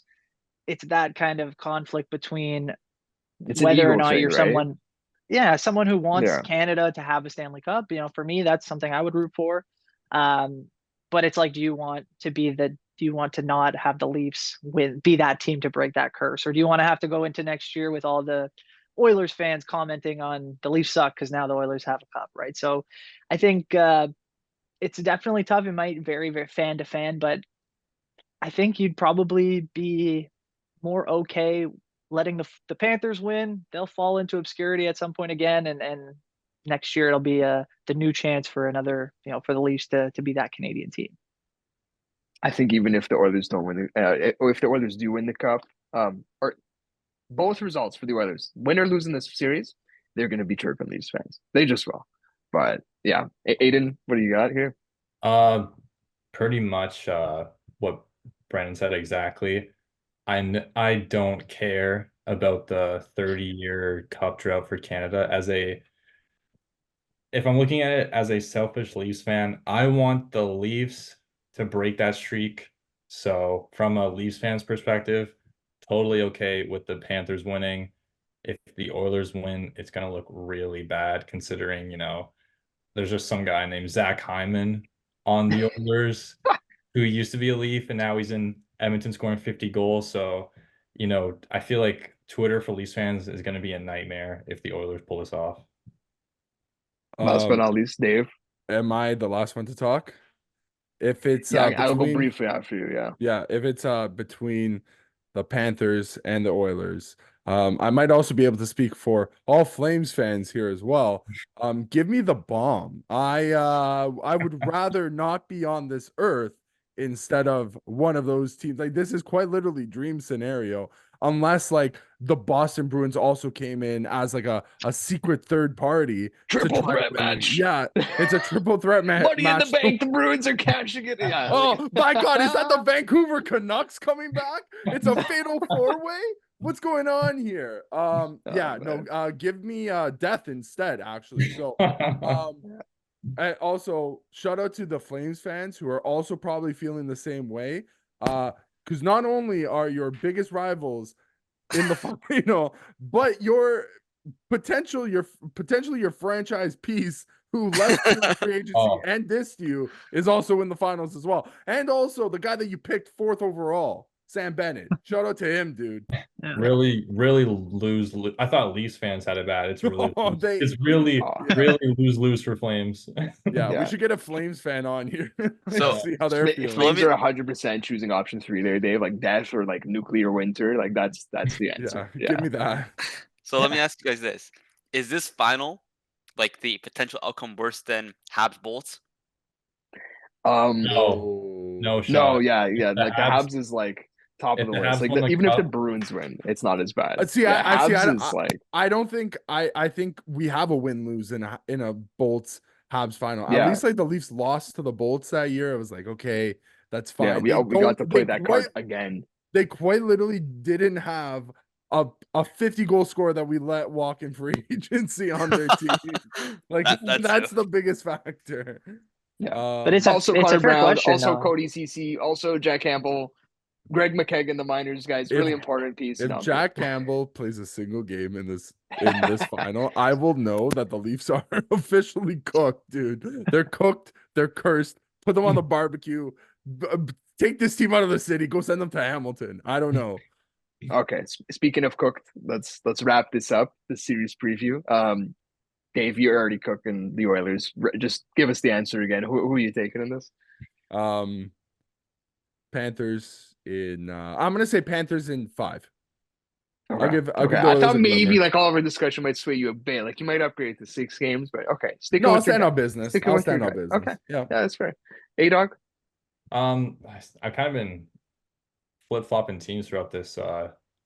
it's that kind of conflict between It's an whether or ego not thing, you're right? someone who wants Yeah. Canada to have a Stanley Cup. You know, for me, that's something I would root for. But it's like, do you want to not have the Leafs be that team to break that curse, or do you want to have to go into next year with all the Oilers fans commenting on the Leafs suck because now the Oilers have a cup, right? So, I think it's definitely tough. It might vary very fan to fan, but I think you'd probably be more okay letting the Panthers win. They'll fall into obscurity at some point again, and next year it'll be the new chance for another, for the Leafs to be that Canadian team. I think even if the Oilers don't win, or if the Oilers do win the cup, or both results for the Oilers, win or lose in this series, they're going to be chirping Leafs fans. They just will. But yeah, Aidan, what do you got here? Pretty much what Brandon said exactly. I don't care about the 30-year cup drought for Canada. If I'm looking at it as a selfish Leafs fan, I want the Leafs to break that streak. So from a Leafs fan's perspective, totally okay with the Panthers winning. If the Oilers win, it's going to look really bad considering, there's just some guy named Zach Hyman on the Oilers who used to be a Leaf and now he's in Edmonton scoring 50 goals. So, I feel like Twitter for Leafs fans is going to be a nightmare if the Oilers pull this off. Last but not least, Dave. Am I the last one to talk? If it's I'll go briefly after you. Yeah. Yeah, if it's between the Panthers and the Oilers, I might also be able to speak for all Flames fans here as well. Give me the bomb. I would rather not be on this earth instead of one of those teams. Like this is quite literally dream scenario. Unless like the Boston Bruins also came in as like a secret third party. Triple threat match. Yeah, it's a triple threat match. Money in the bank. The Bruins are cashing it. Yeah. Oh my God, is that the Vancouver Canucks coming back? It's a fatal four-way. What's going on here? Give me death instead, actually. So and also shout out to the Flames fans who are also probably feeling the same way. Because not only are your biggest rivals in the final, but your potentially your franchise piece who left you free agency and dissed you is also in the finals as well. And also the guy that you picked 4th overall, Sam Bennett. Shout out to him, dude. Really lose. I thought Leafs fans had it bad. It's really really lose for Flames. Yeah, we should get a Flames fan on here. So see how they're feeling. Flames are 100% choosing option 3 there, Dave. Like death or like nuclear winter. Like that's the answer. Yeah, give me that. So let me ask you guys this: is this final like the potential outcome worse than Habs Bolts? No shot. No, yeah. Like the Habs is like top of the list. Like even if the Bruins win, it's not as bad. I don't think I think we have a win-lose in a Bolts Habs final. Yeah. At least like the Leafs lost to the Bolts that year. It was like, okay, that's fine. Yeah, we got to play that card again. They quite literally didn't have a 50-goal scorer that we let walk in free agency on their team. Like that's the biggest factor. Yeah, but it's also Connor Brown, question, also Cody CC, also Jack Campbell, Greg McKagan, the minors guys, really important piece. If Jack Campbell plays a single game in this final, I will know that the Leafs are officially cooked, dude. They're cooked. They're cursed. Put them on the barbecue. Take this team out of the city. Go send them to Hamilton. I don't know. Okay, speaking of cooked, let's wrap this up. The series preview. Dave, you're already cooking the Oilers. Just give us the answer again. Who are you taking in this? Panthers in. I'm gonna say Panthers in 5. I'll Okay. give Okay. the I Oilers thought a maybe glimmer. like all of our discussion might sway you a bit. Like you might upgrade to 6 games, but okay. Sticking No, I'll with your stand gut. on business. Sticking I'll with your stand on gut. business. Okay. Yeah. Yeah, that's fair. A-Dog? I've kind of been flip-flopping teams throughout this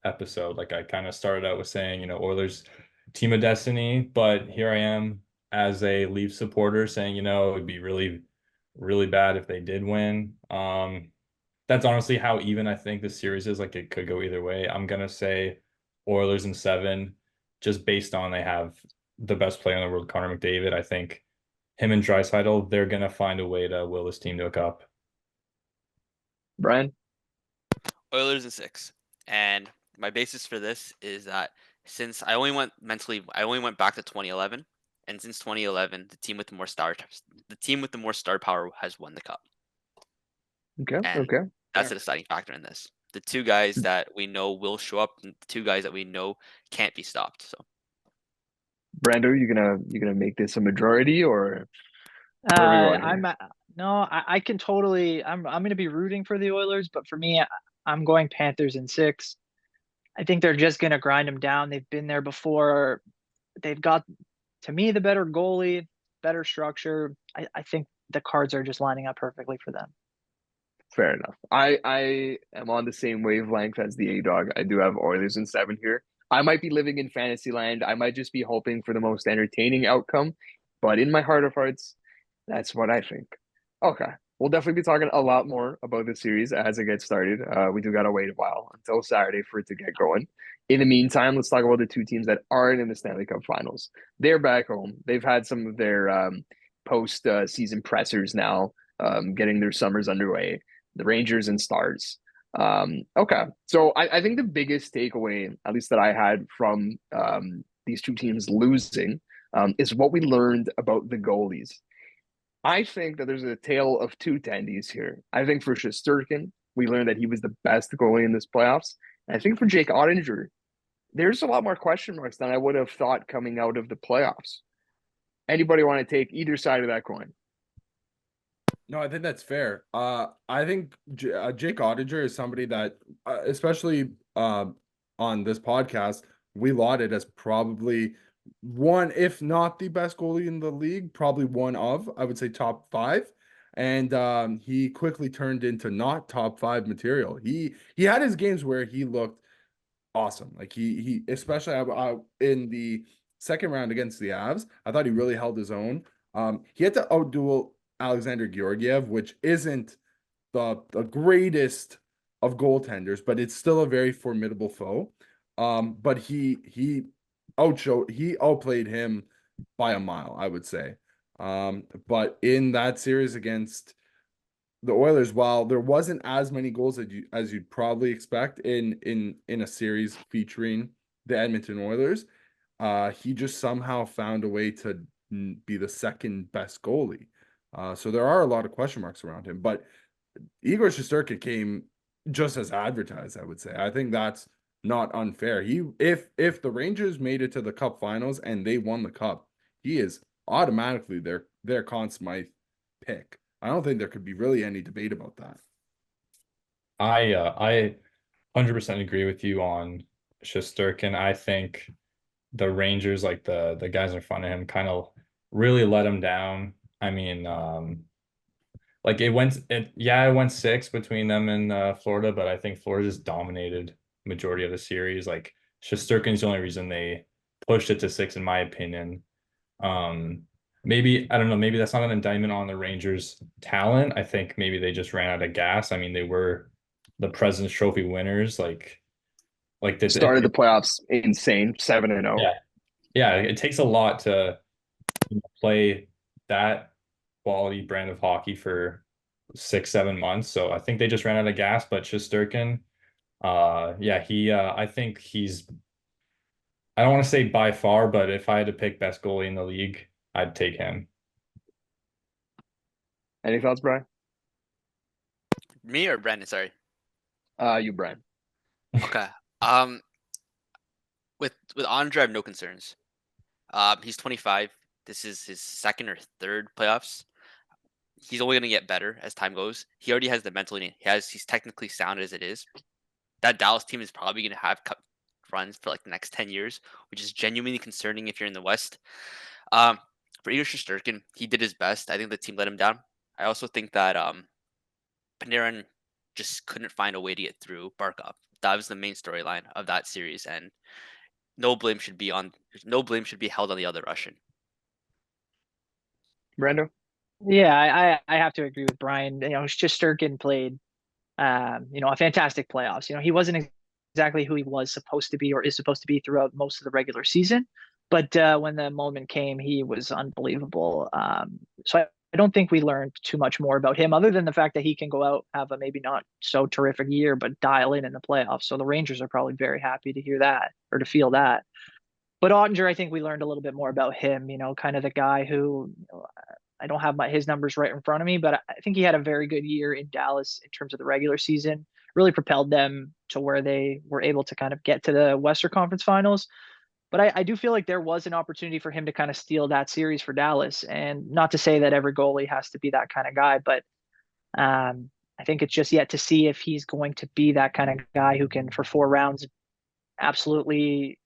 episode. Like I kind of started out with saying, Oilers team of destiny, but here I am as a Leafs supporter saying, it would be really, really bad if they did win. That's honestly how even I think the series is. Like it could go either way. I'm gonna say Oilers in 7, just based on they have the best player in the world, Connor McDavid. I think him and Draisaitl, they're gonna find a way to will this team to a cup. Brian? Oilers in 6. And my basis for this is that since I only went back to 2011, and since 2011, the team with the more star power has won the cup. Okay. And Okay. that's a deciding factor in this. The two guys that we know will show up, and the two guys that we know can't be stopped. So, Brando, you gonna make this a majority or where are we going here? I can totally. I'm going to be rooting for the Oilers, but for me, I'm going Panthers in 6. I think they're just going to grind them down. They've been there before. They've got, to me, the better goalie, better structure. I think the cards are just lining up perfectly for them. Fair enough. I am on the same wavelength as the A-Dog. I do have Oilers in 7 here. I might be living in fantasy land. I might just be hoping for the most entertaining outcome, but in my heart of hearts, that's what I think. Okay. We'll definitely be talking a lot more about the series as it gets started. We do gotta wait a while until Saturday for it to get going. In the meantime, let's talk about the two teams that aren't in the Stanley Cup Finals. They're back home. They've had some of their post season pressers now, getting their summers underway. The Rangers and Stars. Okay, so I think the biggest takeaway, at least that I had from these two teams losing, is what we learned about the goalies. I think that there's a tale of two tendies here. I think for Shesterkin, we learned that he was the best goalie in this playoffs. And I think for Jake Ottinger, there's a lot more question marks than I would have thought coming out of the playoffs. Anybody want to take either side of that coin? No, I think that's fair. I think Jake Ottinger is somebody that, especially on this podcast, we lauded as probably one, if not the best goalie in the league, probably one of, I would say, top 5. And he quickly turned into not top 5 material. He had his games where he looked awesome. Like he especially in the second round against the Avs, I thought he really held his own. He had to outduel Alexander Georgiev, which isn't the greatest of goaltenders, but it's still a very formidable foe. But he outplayed him by a mile, I would say. But in that series against the Oilers, while there wasn't as many goals as you'd probably expect in a series featuring the Edmonton Oilers, he just somehow found a way to be the second best goalie. So there are a lot of question marks around him, but Igor Shesterkin came just as advertised, I would say. I think that's not unfair. If the Rangers made it to the Cup Finals and they won the Cup, he is automatically their Conn Smythe pick. I don't think there could be really any debate about that. I 100% agree with you on Shesterkin. I think the Rangers, like the guys in front of him, kind of really let him down. I mean, like it went 6 between them and Florida, but I think Florida just dominated majority of the series. Like Shesterkin's the only reason they pushed it to 6, in my opinion. Maybe, I don't know, maybe that's not an indictment on the Rangers' talent. I think maybe they just ran out of gas. I mean, they were the President's Trophy winners. Like this Started the playoffs insane, 7-0. Yeah. Yeah, it takes a lot to play that quality brand of hockey for 6-7 months. So I think they just ran out of gas. But Shesterkin, I think he's, I don't want to say by far, but if I had to pick best goalie in the league, I'd take him. Any thoughts, Brian? me or Brandon? Sorry. You, Brian. Okay. With Andre, I have no concerns. He's 25. This is his second or third playoffs. He's only going to get better as time goes. He already has the mental. He's technically sound as it is. That Dallas team is probably going to have runs for like the next 10 years, which is genuinely concerning if you're in the West. For Igor Shesterkin, he did his best. I think the team let him down. I also think that Panarin just couldn't find a way to get through Barkov. That was the main storyline of that series, and no blame should be held on the other Russian. Brando? Yeah, I have to agree with Bryan. Shesterkin played, a fantastic playoffs. He wasn't exactly who he was supposed to be or is supposed to be throughout most of the regular season, but when the moment came, he was unbelievable. So I don't think we learned too much more about him other than the fact that he can go out, have a maybe not so terrific year, but dial in the playoffs. So the Rangers are probably very happy to hear that or to feel that. But Ottinger, I think we learned a little bit more about him, kind of the guy who, I don't have his numbers right in front of me, but I think he had a very good year in Dallas in terms of the regular season, really propelled them to where they were able to kind of get to the Western Conference Finals. But I do feel like there was an opportunity for him to kind of steal that series for Dallas. And not to say that every goalie has to be that kind of guy, but I think it's just yet to see if he's going to be that kind of guy who can, for 4 rounds, absolutely,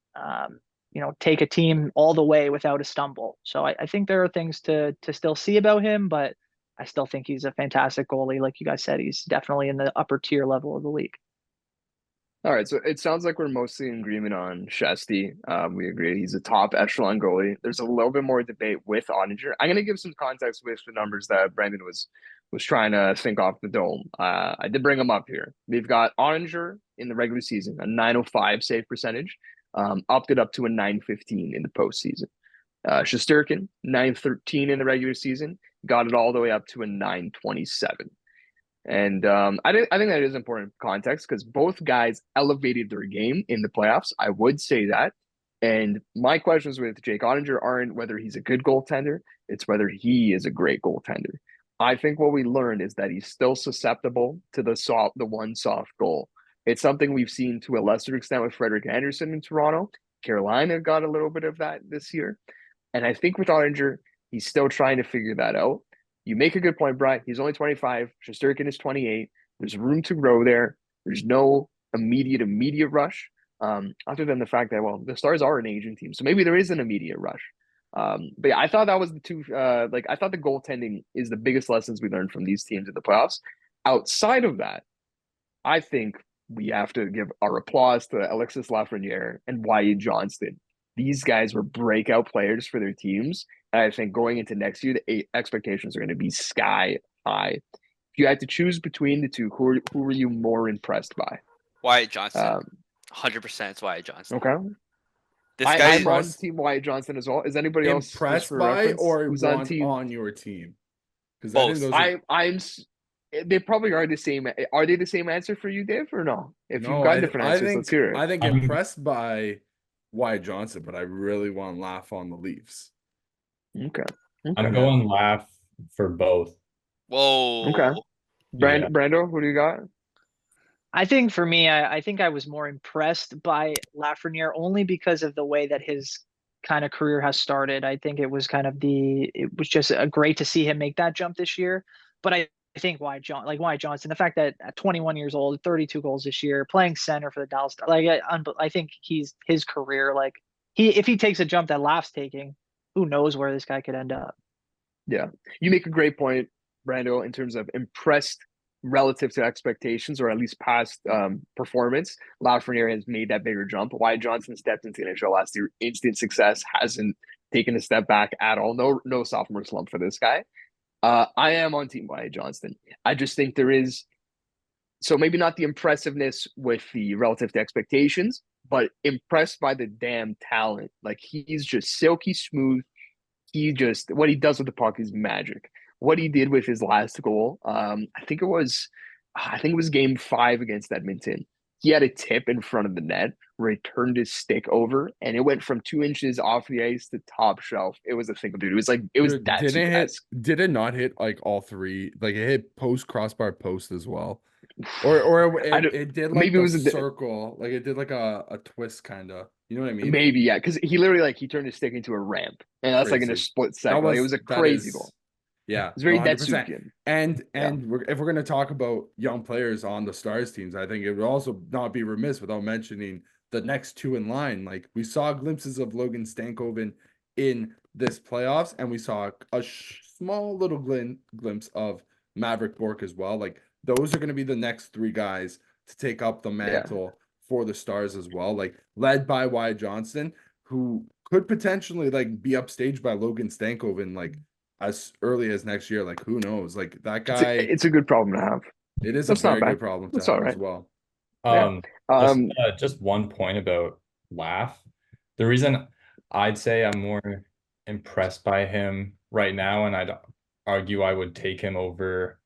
take a team all the way without a stumble. So I think there are things to still see about him, but I still think he's a fantastic goalie. Like you guys said, he's definitely in the upper tier level of the league. All right, so it sounds like we're mostly in agreement on Shesty. We agree he's a top echelon goalie. There's a little bit more debate with Ottinger. I'm going to give some context with the numbers that Brandon was trying to think off the dome. I did bring them up here. We've got Ottinger in the regular season, a 905 save percentage, upped it up to a 915 in the postseason. Shesterkin, 913 in the regular season, got it all the way up to a 927. And I think that is important context because both guys elevated their game in the playoffs. I would say that. And my questions with Jake Ottinger aren't whether he's a good goaltender, it's whether he is a great goaltender. I think what we learned is that he's still susceptible to the one soft goal. It's something we've seen to a lesser extent with Frederik Andersen in Toronto. Carolina got a little bit of that this year. And I think with Ottinger, he's still trying to figure that out. You make a good point, Brian. He's only 25. Shesterkin is 28. There's room to grow there. There's no immediate rush, other than the fact that, well, the Stars are an aging team. So maybe there is an immediate rush. But yeah, I thought that was the two, I thought the goaltending is the biggest lessons we learned from these teams in the playoffs. Outside of that, I think we have to give our applause to Alexis Lafreniere and Wyatt Johnston. These guys were breakout players for their teams. And I think going into next year, the expectations are going to be sky high. If you had to choose between the two, who were you more impressed by? Wyatt Johnston. 100% it's Wyatt Johnston. Okay. I'm on team Wyatt Johnston as well. Is anybody else impressed by or who's on your team? Because both. They probably are the same. Are they the same answer for you, Dave, or no? If you've got different answers, let's hear it. I think impressed by Wyatt Johnston, but I really want to laugh on the Leafs. Okay. I'm going laugh for both. Whoa. Okay. Brando, who do you got? I think for me, I think I was more impressed by Lafreniere only because of the way that his kind of career has started. I think it was it was just great to see him make that jump this year. But I think Wyatt Johnston, the fact that at 21 years old, 32 goals this year, playing center for the Dallas, I think his career, if he takes a jump that Laf's taking, who knows where this guy could end up. Yeah. You make a great point, Brando, in terms of impressed relative to expectations or at least past performance. Lafreniere has made that bigger jump. Wyatt Johnston stepped into the NHL last year. Instant success, hasn't taken a step back at all. No sophomore slump for this guy. I am on team Wyatt Johnston. I just think there is, so maybe not the impressiveness with the relative to expectations, but impressed by the damn talent. Like, he's just silky smooth. What he does with the puck is magic. What he did with his last goal, I think it was game 5 against Edmonton. He had a tip in front of the net where he turned his stick over and it went from 2 inches off the ice to top shelf. It was a thing of dude. It was that. Did it not hit all 3? Like, it hit post, crossbar, post as well. Or it did maybe it was a circle, like it did a twist kind of. You know what I mean? Maybe, yeah, because he literally he turned his stick into a ramp, and that's crazy. in a split second. It was a crazy goal. Yeah, it's very Detsukian. And if we're gonna talk about young players on the Stars teams, I think it would also not be remiss without mentioning the next two in line. Like we saw glimpses of Logan Stankoven in this playoffs, and we saw a small little glimpse of Maverick Bourque as well. Like those are going to be the next three guys to take up the mantle for the Stars as well. Like led by Wyatt Johnston, who could potentially like be upstaged by Logan Stankoven like as early as next year. Like who knows? Like that guy. It's a good problem to have. It is That's a very not bad. good problem to That's have all right. as well. Yeah. Just one point about Laugh. The reason I'd say I'm more impressed by him right now, and I'd argue I would take him over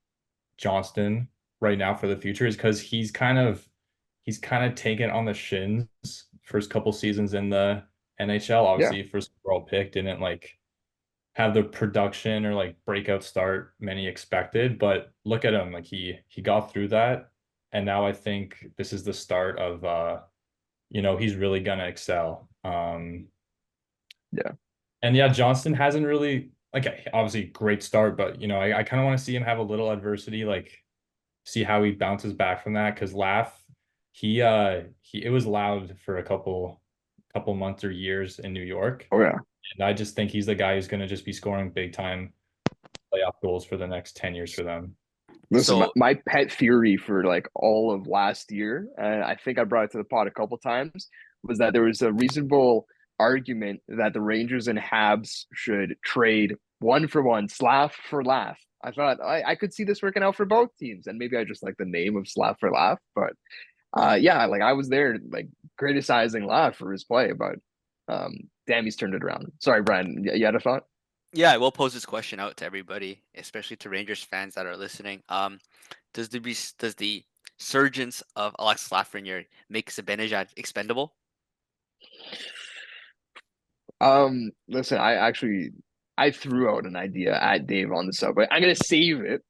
Johnston right now for the future, is because he's kind of taken on the shins first couple seasons in the NHL. Obviously, first overall pick didn't like have the production or like breakout start many expected, but look at him, like he got through that, and now I think this is the start of he's really gonna excel. And Johnston hasn't really, like, obviously great start, but I kind of want to see him have a little adversity, like see how he bounces back from that, because Laugh, it was loud for a couple months or years in New York. Oh yeah. And I just think he's the guy who's going to just be scoring big time playoff goals for the next 10 years for them. Listen, So- my pet theory for like all of last year, and I think I brought it to the pod a couple times, was that there was a reasonable argument that the Rangers and Habs should trade 1-for-1 Slav for Laugh. I thought I could see this working out for both teams, and maybe I just like the name of Slav for Laugh, but like I was there like criticizing Laugh for his play, but damn, he's turned it around. Sorry, Brian, you had a thought? Yeah, I will pose this question out to everybody, especially to Rangers fans that are listening. Does the surgence of Alexis Lafreniere make Zibanejad expendable? Listen, I threw out an idea at Dave on the subway. I'm gonna save it,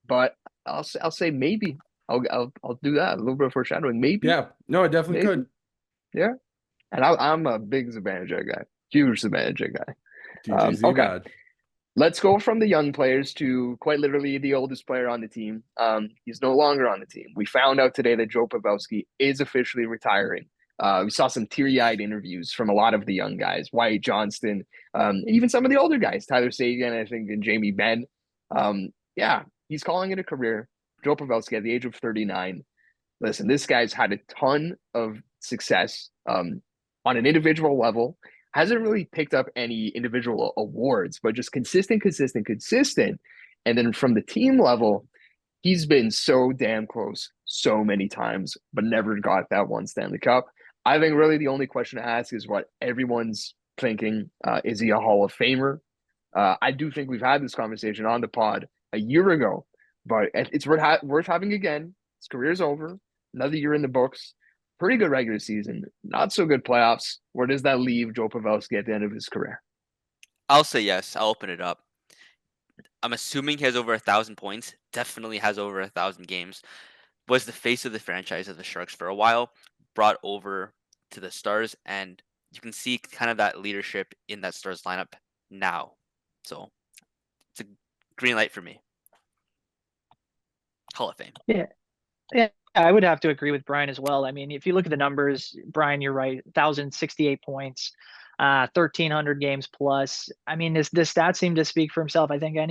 but I'll say maybe. I'll do that. A little bit of foreshadowing. Maybe. Yeah, no, it definitely Maybe. could. Yeah. And I'm a big Zibanejad guy. Huge Zibanejad guy. GGZ okay. bad. Let's go from the young players to quite literally the oldest player on the team. He's no longer on the team. We found out today that Joe Pavelski is officially retiring. We saw some teary-eyed interviews from a lot of the young guys, Wyatt Johnston, even some of the older guys, Tyler Seguin, I think, and Jamie Benn. He's calling it a career. Joe Pavelski at the age of 39. Listen, this guy's had a ton of success on an individual level. Hasn't really picked up any individual awards, but just consistent. And then from the team level, he's been so damn close so many times, but never got that one Stanley Cup. I think really the only question to ask is what everyone's thinking. Is he a Hall of Famer? I do think we've had this conversation on the pod a year ago, but it's worth having again. His career's over. Another year in the books. Pretty good regular season. Not so good playoffs. Where does that leave Joe Pavelski at the end of his career? I'll say yes. I'll open it up. I'm assuming he has over 1,000 points. Definitely has over 1,000 games. Was the face of the franchise of the Sharks for a while. Brought over to the Stars, and you can see kind of that leadership in that Stars lineup now. So it's a green light for me. Hall of Fame. Yeah, I would have to agree with Brian as well. I mean, if you look at the numbers, Brian, you're right. 1,068 points, 1,300 games plus. I mean, the stats seem to speak for himself. I think I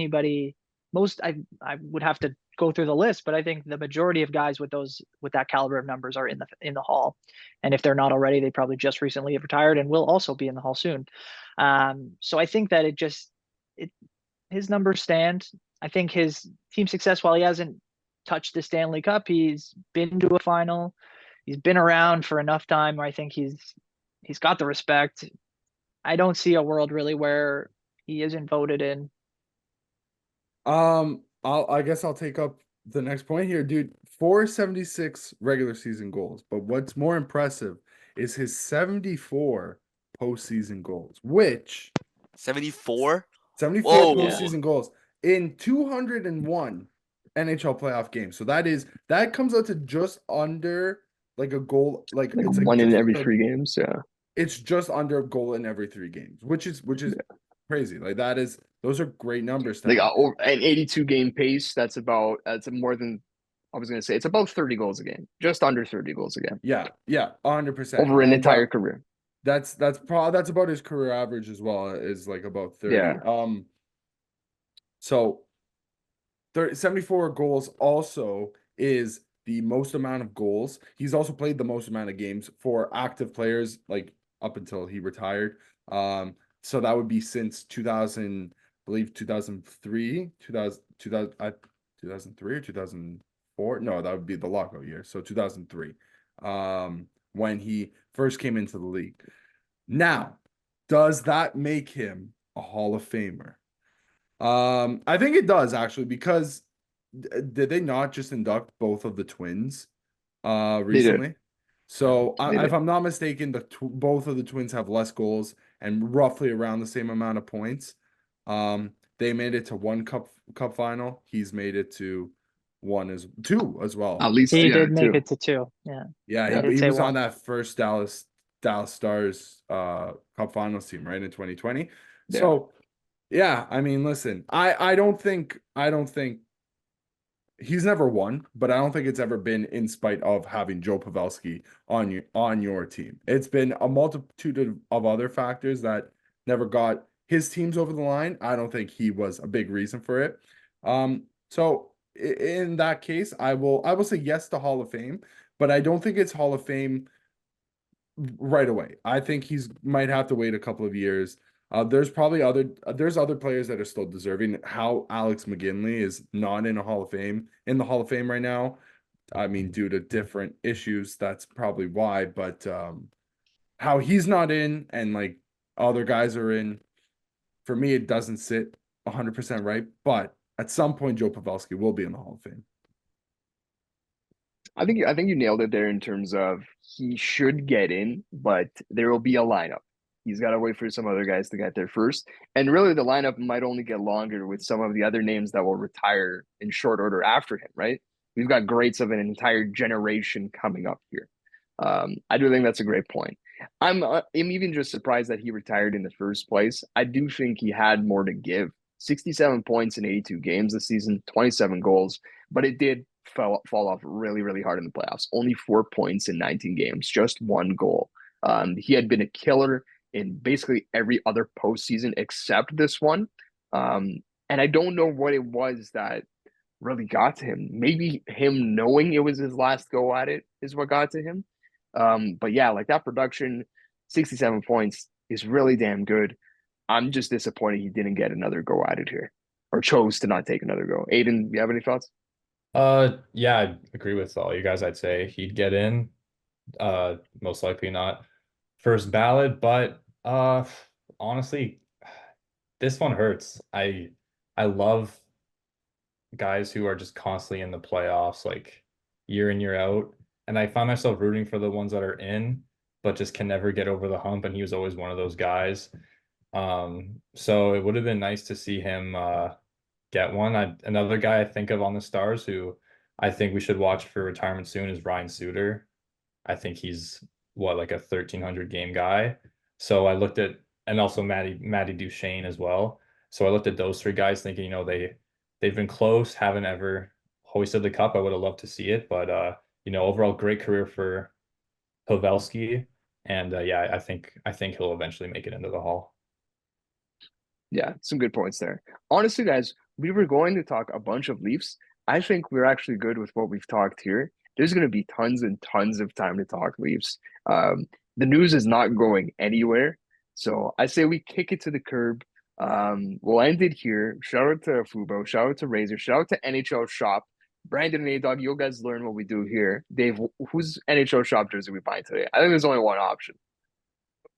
would have to go through the list, but I think the majority of guys with that caliber of numbers are in the Hall, and if they're not already, they probably just recently have retired and will also be in the Hall soon. So I think that his numbers stand. I think his team success, while he hasn't touched the Stanley Cup, he's been to a final. He's been around for enough time where I think he's got the respect. I don't see a world really where he isn't voted in. I guess I'll take up the next point here, dude. 476 regular season goals, but what's more impressive is his 74 postseason goals, which 74? 74 Whoa. postseason goals in 201 NHL playoff games. So that comes out to just under like a goal, like it's like one in just every 3 games. Yeah. It's just under a goal in every 3 games, which is crazy. Like those are great numbers. They got over an 82 game pace. That's more than I was going to say it's about 30 goals a game, just under 30 goals a game Yeah, 100%. over an And entire career. that's about his career average as well, is like about 30. Yeah. So 74 goals also is the most amount of goals. He's also played the most amount of games for active players, like up until he retired. So that would be since 2000, I believe 2003, 2003 or 2004. No, that would be the lockout year. So 2003, when he first came into the league. Now, does that make him a Hall of Famer? I think it does actually, because did they not just induct both of the twins recently? So if I'm not mistaken, both of the twins have less goals and roughly around the same amount of points. They made it to one cup final. He's made it to two as well. At least He did make two. it to 2. Yeah. Yeah, did he say was on one. that first Dallas Stars Cup Finals team, right, in 2020. Yeah. So yeah, I mean, listen, I don't think he's never won, but I don't think it's ever been in spite of having Joe Pavelski on your team. It's been a multitude of other factors that never got his teams over the line. I don't think he was a big reason for it. So in that case, I will say yes to Hall of Fame, but I don't think it's Hall of Fame right away. I think he's might have to wait a couple of years. There's probably other players that are still deserving. How Alex McGinley is not in the Hall of Fame right now. I mean, due to different issues, that's probably why. But how he's not in and like other guys are in, for me, it doesn't sit 100% right. But at some point, Joe Pavelski will be in the Hall of Fame. I think you nailed it there in terms of he should get in, but there will be a lineup. He's got to wait for some other guys to get there first. And really, the lineup might only get longer with some of the other names that will retire in short order after him, right? We've got greats of an entire generation coming up here. I do think that's a great point. I'm even just surprised that he retired in the first place. I do think he had more to give. 67 points in 82 games this season, 27 goals, but it did fall off really, really hard in the playoffs. Only 4 points in 19 games, just 1 goal. He had been a killer in basically every other postseason except this one. And I don't know what it was that really got to him. Maybe him knowing it was his last go at it is what got to him. But yeah, like that production, 67 points is really damn good. I'm just disappointed he didn't get another go at it here, or chose to not take another go. Aidan, you have any thoughts? Yeah, I agree with all you guys. I'd say he'd get in. Most likely not first ballot, but honestly, this one hurts. I love guys who are just constantly in the playoffs, like year in, year out. And I find myself rooting for the ones that are in, but just can never get over the hump. And he was always one of those guys. So it would have been nice to see him get one. Another guy I think of on the Stars who I think we should watch for retirement soon is Ryan Suter. I think he's like a 1,300 game guy. So I looked at, and also Matty Duchene as well. So I looked at those 3 guys thinking, they've been close, haven't ever hoisted the cup. I would have loved to see it, but overall great career for Pavelski. And yeah, I think he'll eventually make it into the Hall. Yeah, some good points there. Honestly, guys, we were going to talk a bunch of Leafs. I think we're actually good with what we've talked here. There's going to be tons and tons of time to talk Leafs. The news is not going anywhere. So I say we kick it to the curb. We'll end it here. Shout out to Fubo. Shout out to Razor. Shout out to NHL Shop. Brandon and A-Dog, you guys learn what we do here. Dave, whose NHL Shop jersey are we buying today? I think there's only one option.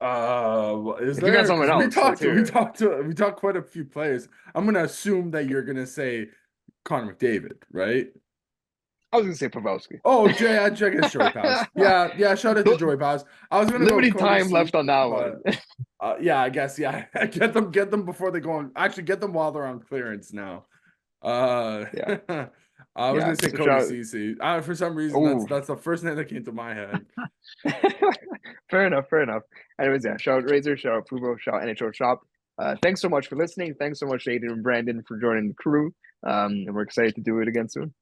Is If you got there? someone 'Cause else, we talked quite a few players. I'm gonna assume that you're gonna say Connor McDavid, right? I was gonna say Pavelski. Oh, Jay, I check his Joy Pals. Yeah. Shout out to Joy Pals. I was gonna Limited go Cody time C, left on that but, one. yeah, I guess get them before they go on. Actually, get them while they're on clearance now. Yeah. I was Yeah, gonna say so Cody CC. For some reason, Ooh. that's the first name that came to my head. Fair enough. Anyways, yeah, shout out Razor, shout out Fubo, shout out NHL Shop. Thanks so much for listening. Thanks so much, Aidan and Brandon, for joining the crew. And we're excited to do it again soon.